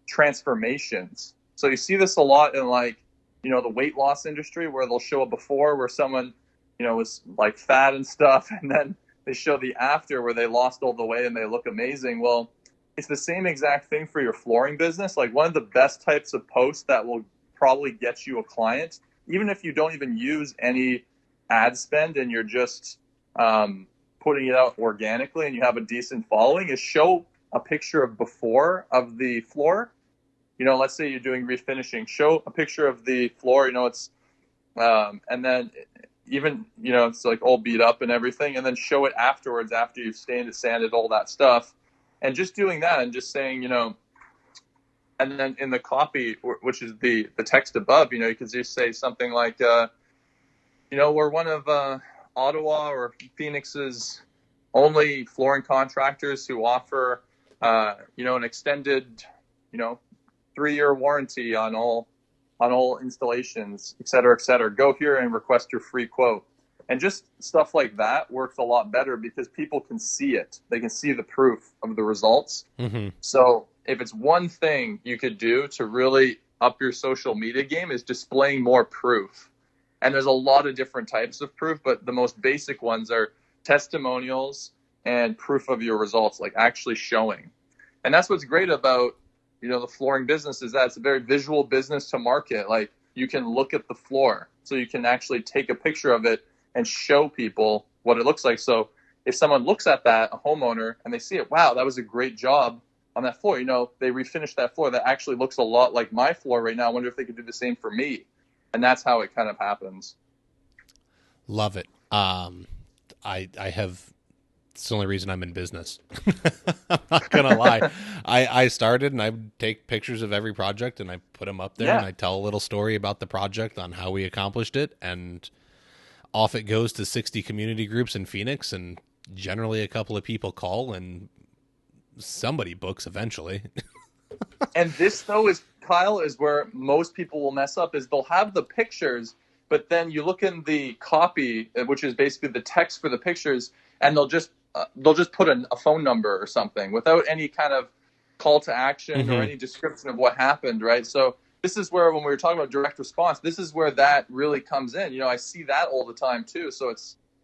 transformations. So you see this a lot in the weight loss industry, where they'll show a before where someone, was like fat and stuff. And then they show the after where they lost all the weight and they look amazing. Well, it's the same exact thing for your flooring business. Like one of the best types of posts that will probably get you a client, even if you don't even use any ad spend and you're just putting it out organically and you have a decent following, is show a picture of before of the floor. Let's say you're doing refinishing, show a picture of the floor, it's and then even, it's like all beat up and everything, and then show it afterwards after you've stained it, sanded, all that stuff. And just doing that and just saying, And then in the copy, which is the text above, you could just say something like, we're one of Ottawa or Phoenix's only flooring contractors who offer, an extended, 3-year warranty on all installations, et cetera, et cetera. Go here and request your free quote. And just stuff like that works a lot better because people can see it. They can see the proof of the results. Mm-hmm. So if it's one thing you could do to really up your social media game is displaying more proof. And there's a lot of different types of proof, but the most basic ones are testimonials and proof of your results, like actually showing. And that's what's great about, the flooring business is that it's a very visual business to market. Like you can look at the floor, so you can actually take a picture of it and show people what it looks like. So if someone looks at that, a homeowner, and they see it, wow, that was a great job on that floor. They refinished that floor. That actually looks a lot like my floor right now. I wonder if they could do the same for me. And that's how it kind of happens. Love it. I have, it's the only reason I'm in business. I'm not going to lie. I started and I would take pictures of every project and I put them up there and I tell a little story about the project on how we accomplished it. And off it goes to 60 community groups in Phoenix. And generally a couple of people call and somebody books eventually. And this, though, Kyle, is where most people will mess up, is they'll have the pictures, but then you look in the copy, which is basically the text for the pictures, and they'll just put a phone number or something without any kind of call to action or any description of what happened, right? So this is where, when we were talking about direct response, this is where that really comes in. I see that all the time too. So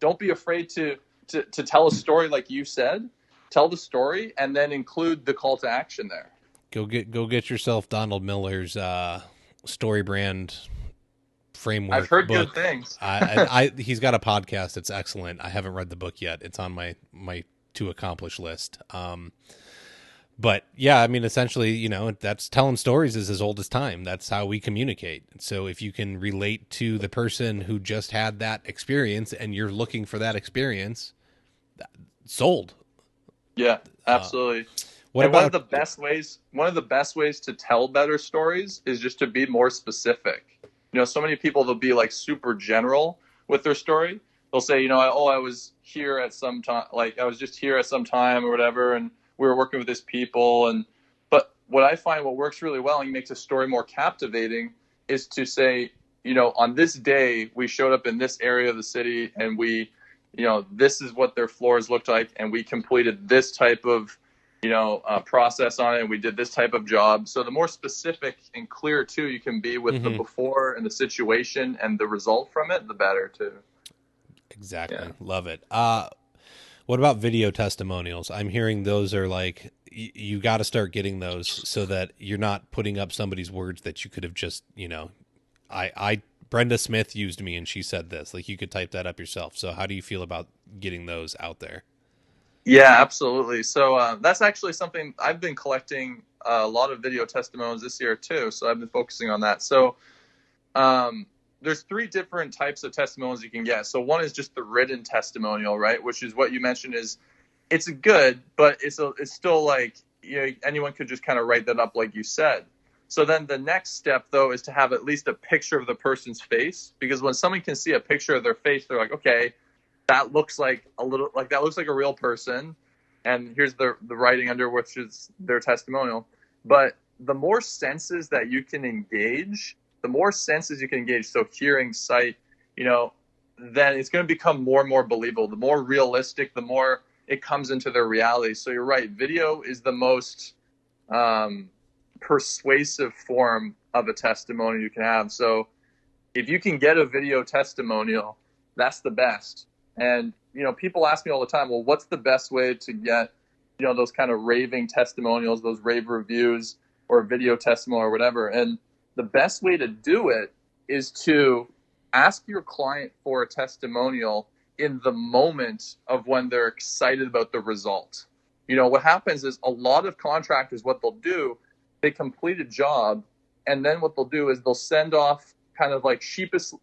don't be afraid to tell a story like you said. Tell the story and then include the call to action there. Go get yourself Donald Miller's story brand framework. I've heard book. Good things. He's got a podcast. It's excellent. I haven't read the book yet. It's on my to accomplish list. But yeah, I mean, essentially, that's telling stories is as old as time. That's how we communicate. So if you can relate to the person who just had that experience and you're looking for that experience, sold. Yeah, absolutely. One of the best ways to tell better stories is just to be more specific. So many people, they'll be like super general with their story. They'll say, I was here at some time, like I was just here at some time or whatever, and we were working with this people. But what I find what works really well and makes a story more captivating is to say, on this day we showed up in this area of the city and we, this is what their floors looked like, and we completed this type of process on it, and we did this type of job. So the more specific and clear too you can be with the before and the situation and the result from it, the better too. Exactly. Yeah. Love it. What about video testimonials? I'm hearing those are like, you got to start getting those so that you're not putting up somebody's words that you could have just, Brenda Smith used me and she said this, like you could type that up yourself. So how do you feel about getting those out there? Yeah, absolutely. So that's actually something I've been collecting a lot of video testimonials this year too. So I've been focusing on that. So there's 3 different types of testimonials you can get. So one is just the written testimonial, right? Which is what you mentioned it's good, but it's still like, anyone could just kind of write that up like you said. So then the next step though is to have at least a picture of the person's face, because when someone can see a picture of their face, they're like, okay, that looks like a real person, and here's the writing under which is their testimonial. But the more senses that you can engage, so hearing, sight, then it's going to become more and more believable. The more realistic, the more it comes into their reality. So you're right, video is the most persuasive form of a testimony you can have. So if you can get a video testimonial, that's the best. And, people ask me all the time, well, what's the best way to get, those kind of raving testimonials, those rave reviews or video testimonial or whatever. And the best way to do it is to ask your client for a testimonial in the moment of when they're excited about the result. What happens is a lot of contractors, what they'll do, they complete a job, and then what they'll do is they'll send off kind of like sheepishly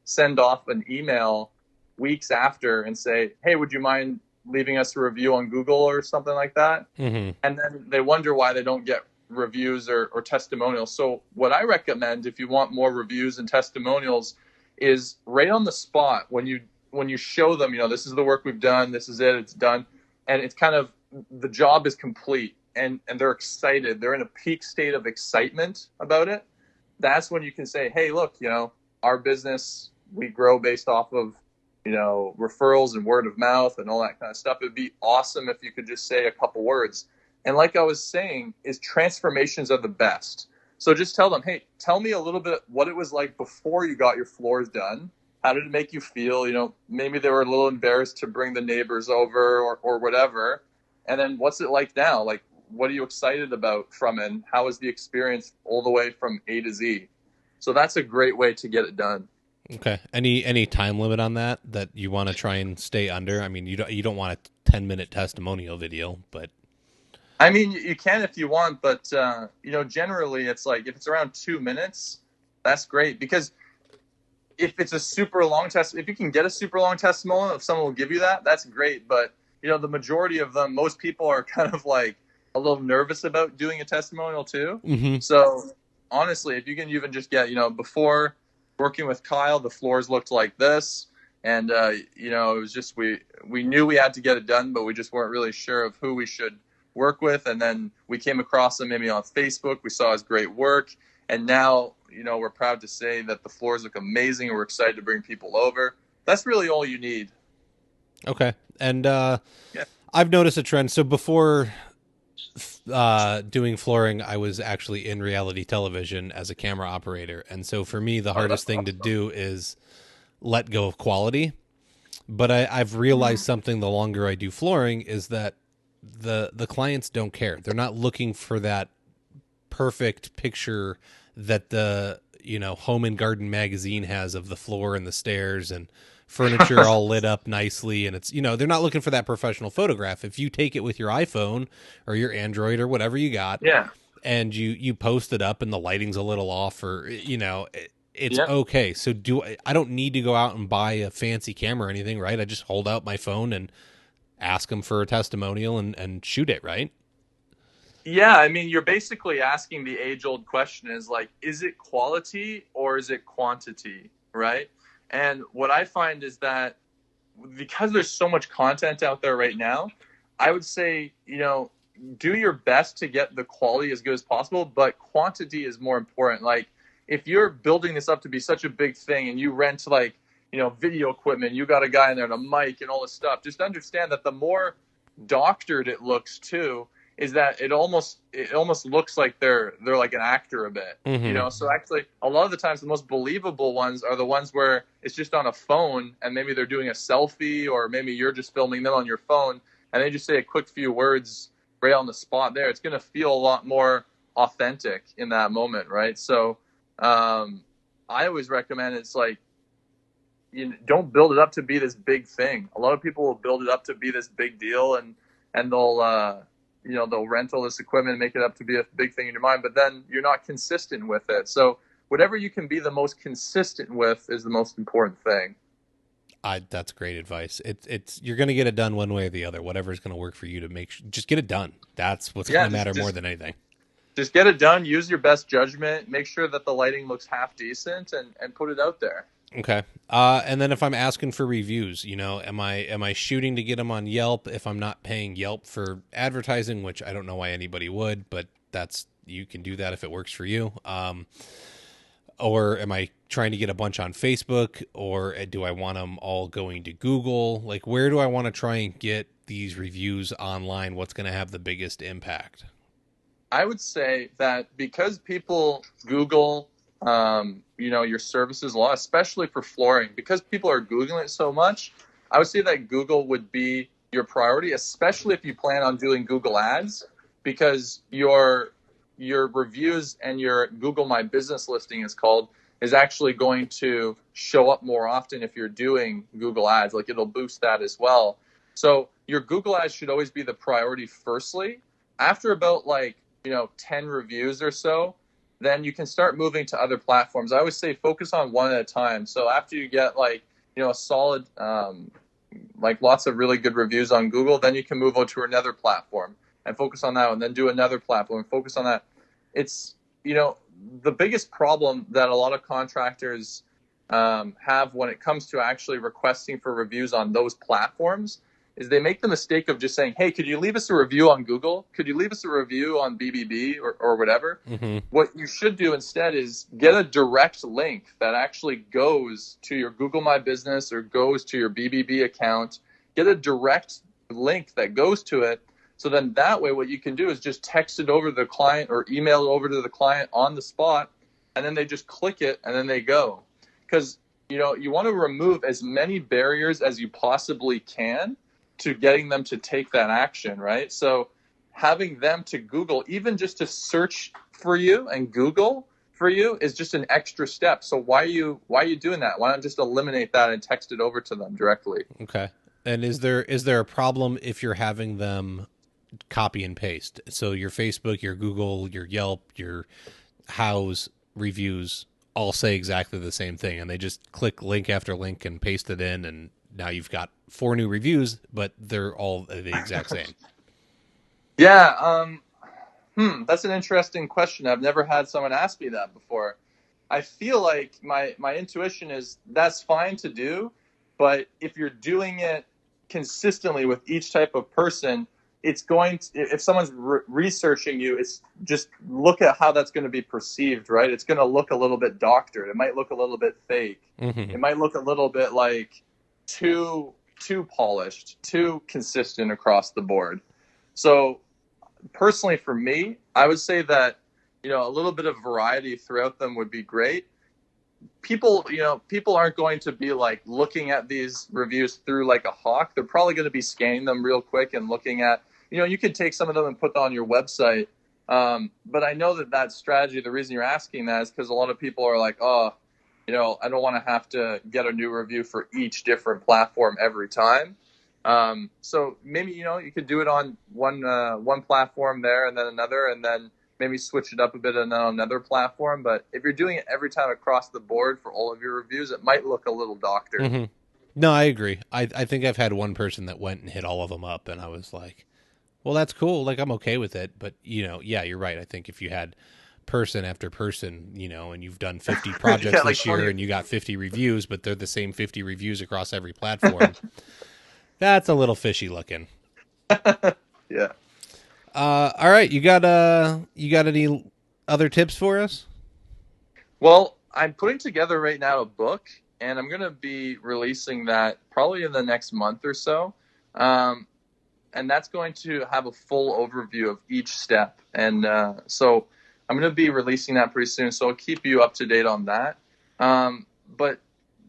send off an email weeks after and say, hey, would you mind leaving us a review on Google or something like that. Mm-hmm. And then they wonder why they don't get reviews or testimonials. So what I recommend if you want more reviews and testimonials is right on the spot when you show them, this is the work we've done, this is it, it's done, and it's kind of the job is complete, and they're excited, they're in a peak state of excitement about it. That's when you can say, hey, look, our business, we grow based off of referrals and word of mouth and all that kind of stuff. It'd be awesome if you could just say a couple words. And like I was saying, is transformations are the best. So just tell them, hey, tell me a little bit what it was like before you got your floors done. How did it make you feel? Maybe they were a little embarrassed to bring the neighbors over or whatever. And then what's it like now? Like, what are you excited about from it? And how is the experience all the way from A to Z? So that's a great way to get it done. Okay. Any time limit on that you want to try and stay under? I mean, you don't want a 10-minute testimonial video, but I mean, you can if you want, but generally it's like if it's around 2 minutes, that's great, because if it's a super long if you can get a super long testimonial, if someone will give you that, that's great. But the majority of them, most people are kind of like a little nervous about doing a testimonial too. Mm-hmm. So honestly, if you can even just get, before working with Kyle, the floors looked like this. And, it was just, we knew we had to get it done, but we just weren't really sure of who we should work with. And then we came across him maybe on Facebook. We saw his great work. And now, we're proud to say that the floors look amazing and we're excited to bring people over. That's really all you need. Okay. And Yeah. I've noticed a trend. So before doing flooring, I was actually in reality television as a camera operator. And so for me, the hardest thing to do is let go of quality. But I've realized something the longer I do flooring is that the clients don't care. They're not looking for that perfect picture that the Home and Garden magazine has of the floor and the stairs and furniture all lit up nicely, and it's they're not looking for that professional photograph. If you take it with your iPhone or your Android or whatever you got, Yeah. and you post it up and the lighting's a little off, or it's Yep. okay. So I don't need to go out and buy a fancy camera or anything, right? I just hold out my phone and ask them for a testimonial and shoot it, right? Yeah, I mean, you're basically asking the age-old question is like, is it quality or is it quantity, right? And what I find is that because there's so much content out there right now, I would say, do your best to get the quality as good as possible, but quantity is more important. Like, if you're building this up to be such a big thing and you rent like, video equipment, you got a guy in there and a mic and all this stuff, just understand that the more doctored it looks too, is that it almost looks like they're like an actor a bit. Mm-hmm. So actually a lot of the times the most believable ones are the ones where it's just on a phone and maybe they're doing a selfie, or maybe you're just filming them on your phone and they just say a quick few words right on the spot there. It's going to feel a lot more authentic in that moment, right? So I always recommend, it's like, don't build it up to be this big thing. A lot of people will build it up to be this big deal, and they'll they'll rent all this equipment and make it up to be a big thing in your mind, but then you're not consistent with it. So whatever you can be the most consistent with is the most important thing. That's great advice. It's you're going to get it done one way or the other. Whatever's going to work for you to just get it done. That's what's going to matter more than anything. Just get it done. Use your best judgment. Make sure that the lighting looks half decent, and put it out there. Okay. And then if I'm asking for reviews, am I shooting to get them on Yelp if I'm not paying Yelp for advertising, which I don't know why anybody would, but you can do that if it works for you. Or am I trying to get a bunch on Facebook, or do I want them all going to Google? Like, where do I want to try and get these reviews online? What's going to have the biggest impact? I would say that because people Google your services a lot, especially for flooring, because people are Googling it so much, I would say that Google would be your priority, especially if you plan on doing Google ads, because your reviews and your Google My Business listing is actually going to show up more often if you're doing Google ads. Like, it'll boost that as well. So your Google ads should always be the priority firstly. After about 10 reviews or so, then you can start moving to other platforms. I always say focus on one at a time. So after you get a solid like lots of really good reviews on Google, then you can move on to another platform and focus on that, and then do another platform and focus on that. It's, the biggest problem that a lot of contractors have when it comes to actually requesting for reviews on those platforms is they make the mistake of just saying, hey, could you leave us a review on Google? Could you leave us a review on BBB or whatever? Mm-hmm. What you should do instead is get a direct link that actually goes to your Google My Business or goes to your BBB account. Get a direct link that goes to it. So then that way what you can do is just text it over to the client or email it over to the client on the spot, and then they just click it and then they go. Because, you want to remove as many barriers as you possibly can to getting them to take that action, right? So having them to Google, even just to search for you and Google for you, is just an extra step. So why are you doing that? Why not just eliminate that and text it over to them directly? Okay. And is there a problem if you're having them copy and paste? So your Facebook, your Google, your Yelp, your Houzz reviews all say exactly the same thing, and they just click link after link and paste it in, and now you've got 4 new reviews, but they're all the exact same. Yeah, that's an interesting question. I've never had someone ask me that before. I feel like my intuition is that's fine to do, but if you're doing it consistently with each type of person, it's going to, if someone's researching you, it's just look at how that's going to be perceived, right? It's going to look a little bit doctored. It might look a little bit fake. Mm-hmm. It might look a little bit like too polished, too consistent across the board. So personally for me, I would say that, a little bit of variety throughout them would be great. People aren't going to be like looking at these reviews through like a hawk. They're probably going to be scanning them real quick and looking at, you could take some of them and put them on your website. But I know that strategy, the reason you're asking that is because a lot of people are like, oh, I don't want to have to get a new review for each different platform every time. So maybe, you could do it on one platform there and then another, and then maybe switch it up a bit and then on another platform. But if you're doing it every time across the board for all of your reviews, it might look a little doctored. Mm-hmm. No, I agree. I think I've had one person that went and hit all of them up, and I was like, well, that's cool. Like, I'm okay with it. But, yeah, you're right. I think if you had person after person, and you've done 50 projects Yeah, like this year and you got 50 reviews, but they're the same 50 reviews across every platform, that's a little fishy looking. Yeah. All right. You got any other tips for us? Well, I'm putting together right now a book, and I'm going to be releasing that probably in the next month or so. And that's going to have a full overview of each step. And so I'm going to be releasing that pretty soon. So I'll keep you up to date on that. But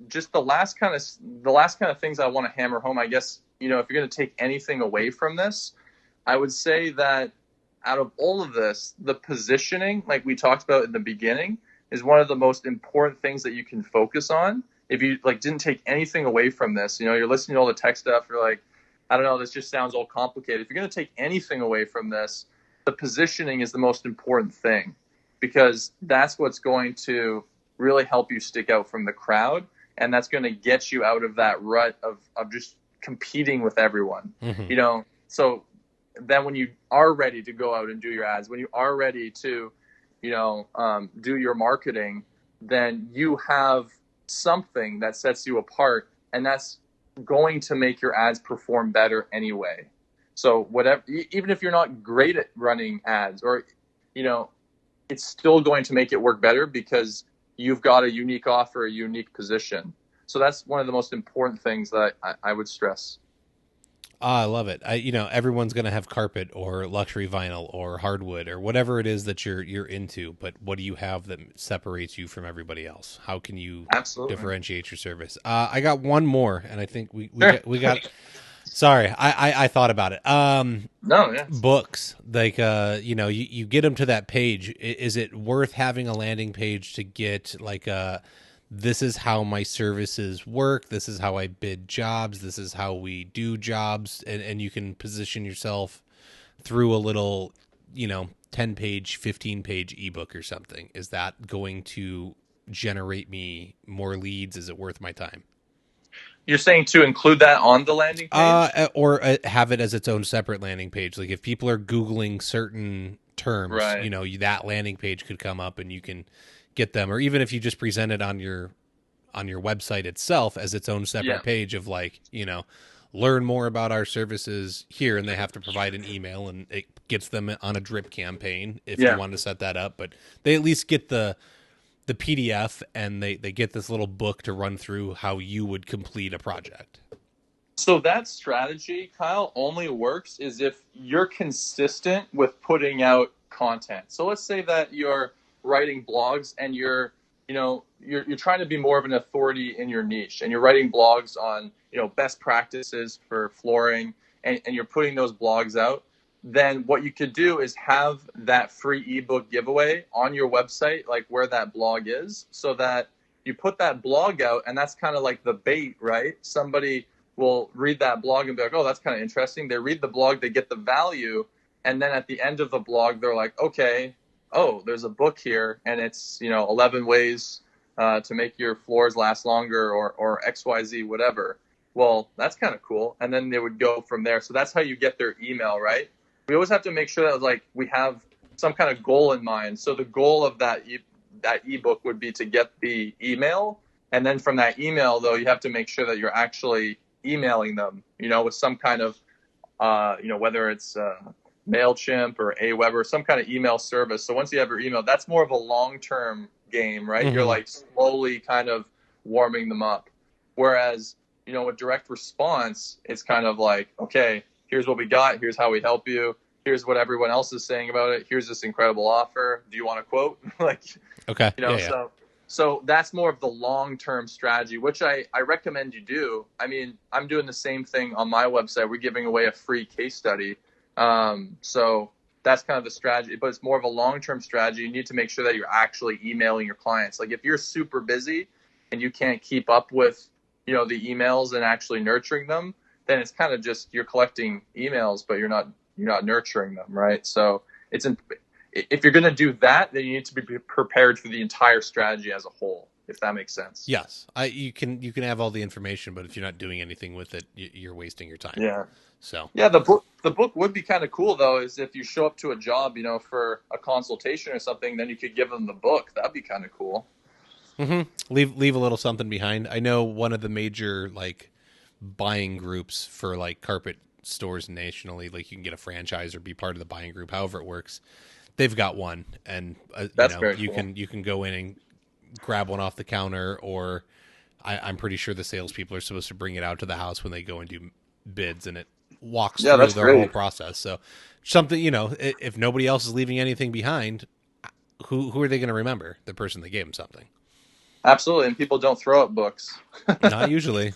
just the last kind of things I want to hammer home, I guess, if you're going to take anything away from this, I would say that out of all of this, the positioning, like we talked about in the beginning, is one of the most important things that you can focus on. If you didn't take anything away from this, you're listening to all the tech stuff, you're like, I don't know, this just sounds all complicated. If you're going to take anything away from this, the positioning is the most important thing, because that's what's going to really help you stick out from the crowd. And that's going to get you out of that rut of just competing with everyone. Mm-hmm. So then when you are ready to go out and do your ads, when you are ready to, do your marketing, then you have something that sets you apart, and that's going to make your ads perform better anyway. So whatever, even if you're not great at running ads, or, it's still going to make it work better because you've got a unique offer, a unique position. So that's one of the most important things that I would stress. I love it. Everyone's going to have carpet or luxury vinyl or hardwood or whatever it is that you're into, but what do you have that separates you from everybody else? How can you Absolutely differentiate your service? I got one more, and I think we got sorry, I thought about it. No, yeah. Books, like, you get them to that page. Is it worth having a landing page to get like this is how my services work, this is how I bid jobs, this is how we do jobs, and you can position yourself through a little, 10-page, 15-page ebook or something? Is that going to generate me more leads? Is it worth my time? You're saying to include that on the landing page? Or have it as its own separate landing page. Like if people are Googling certain terms, Right. that landing page could come up and you can get them. Or even if you just present it on your website itself as its own Yeah. separate page of like, learn more about our services here, and they have to provide an email, and it gets them on a drip campaign if you Yeah. want to set that up. But they at least get the PDF, and they get this little book to run through how you would complete a project. So that strategy, Kyle, only works is if you're consistent with putting out content. So let's say that you're writing blogs and you're trying to be more of an authority in your niche, and you're writing blogs on best practices for flooring, and you're putting those blogs out. Then what you could do is have that free ebook giveaway on your website, like where that blog is, so that you put that blog out, and that's kind of like the bait, right? Somebody will read that blog and be like, oh, that's kind of interesting. They read the blog, they get the value, and then at the end of the blog, they're like, okay, oh, there's a book here, and it's 11 ways to make your floors last longer, or XYZ, whatever. Well, that's kind of cool. And then they would go from there. So that's how you get their email, right? We always have to make sure that like we have some kind of goal in mind. So the goal of that ebook would be to get the email, and then from that email, though, you have to make sure that you're actually emailing them, with some kind of, whether it's MailChimp or Aweber, some kind of email service. So once you have your email, that's more of a long-term game, right? Mm-hmm. You're like slowly kind of warming them up. Whereas, with direct response, it's kind of like, okay, here's what we got. Here's how we help you. Here's what everyone else is saying about it. Here's this incredible offer. Do you want a quote? Okay. Yeah. So that's more of the long-term strategy, which I recommend you do. I mean, I'm doing the same thing on my website. We're giving away a free case study. So that's kind of the strategy, but it's more of a long-term strategy. You need to make sure that you're actually emailing your clients. Like if you're super busy and you can't keep up with, the emails and actually nurturing them, then it's kind of just you're collecting emails, but you're not nurturing them, right? So if you're going to do that, then you need to be prepared for the entire strategy as a whole, if that makes sense. Yes. You can have all the information, but if you're not doing anything with it, you're wasting your time. Yeah. So yeah, the book would be kind of cool though. Is if you show up to a job, for a consultation or something, then you could give them the book. That'd be kind of cool. Mm-hmm. Leave a little something behind. I know one of the major like buying groups for like carpet stores nationally, like you can get a franchise or be part of the buying group, however it works. They've got one, and That's very cool. you can go in and grab one off the counter, or I'm pretty sure the salespeople are supposed to bring it out to the house when they go and do bids, and it walks through That's their great. whole process. So something, if nobody else is leaving anything behind, who are they going to remember? The person that gave them something. Absolutely, and people don't throw out books. Not usually.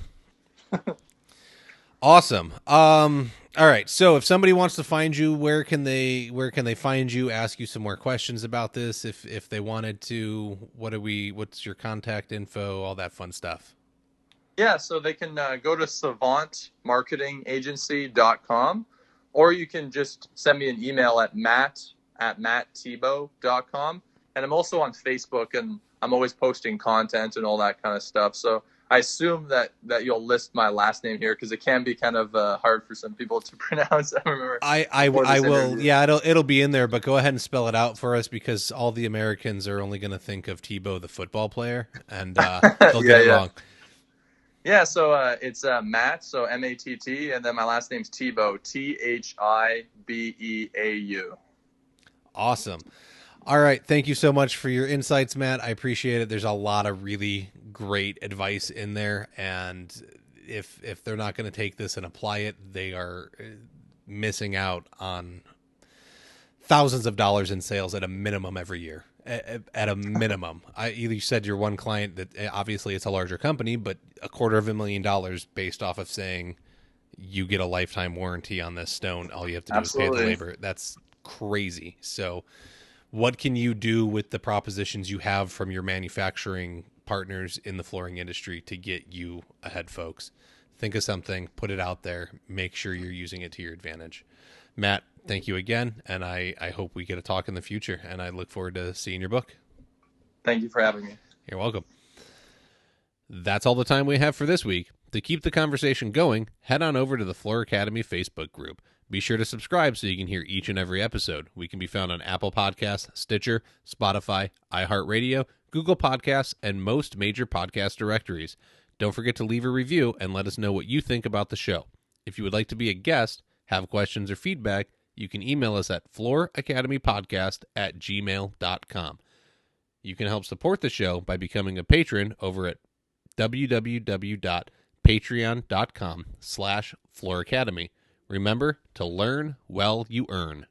Awesome. All right. So if somebody wants to find you, where can they find you? Ask you some more questions about this if they wanted to. What's your contact info? All that fun stuff. Yeah, so they can go to savantmarketingagency.com, or you can just send me an email at matt@mattthibeau.com. And I'm also on Facebook, and I'm always posting content and all that kind of stuff. So I assume that you'll list my last name here, because it can be kind of hard for some people to pronounce. I remember. I will. Yeah, it'll be in there, but go ahead and spell it out for us, because all the Americans are only going to think of Thibeau, the football player, and they'll get it wrong. Yeah, so it's Matt, so M-A-T-T, and then my last name's Thibeau, Thibeau. Awesome. All right. Thank you so much for your insights, Matt. I appreciate it. There's a lot of really great advice in there, and if they're not going to take this and apply it, they are missing out on thousands of dollars in sales at a minimum every year. At a minimum. You said you're one client that obviously it's a larger company, but $250,000 based off of saying you get a lifetime warranty on this stone. All you have to do is pay the labor. That's crazy. So what can you do with the propositions you have from your manufacturing partners in the flooring industry to get you ahead, folks? Think of something, put it out there, make sure you're using it to your advantage. Matt, thank you again, and I hope we get a talk in the future, and I look forward to seeing your book. Thank you for having me. You're welcome. That's all the time we have for this week. To keep the conversation going, head on over to the Floor Academy Facebook group. Be sure to subscribe so you can hear each and every episode. We can be found on Apple Podcasts, Stitcher, Spotify, iHeartRadio, Google Podcasts, and most major podcast directories. Don't forget to leave a review and let us know what you think about the show. If you would like to be a guest, have questions or feedback, you can email us at flooracademypodcast@gmail.com. You can help support the show by becoming a patron over at www.patreon.com/flooracademy. Remember to learn while you earn.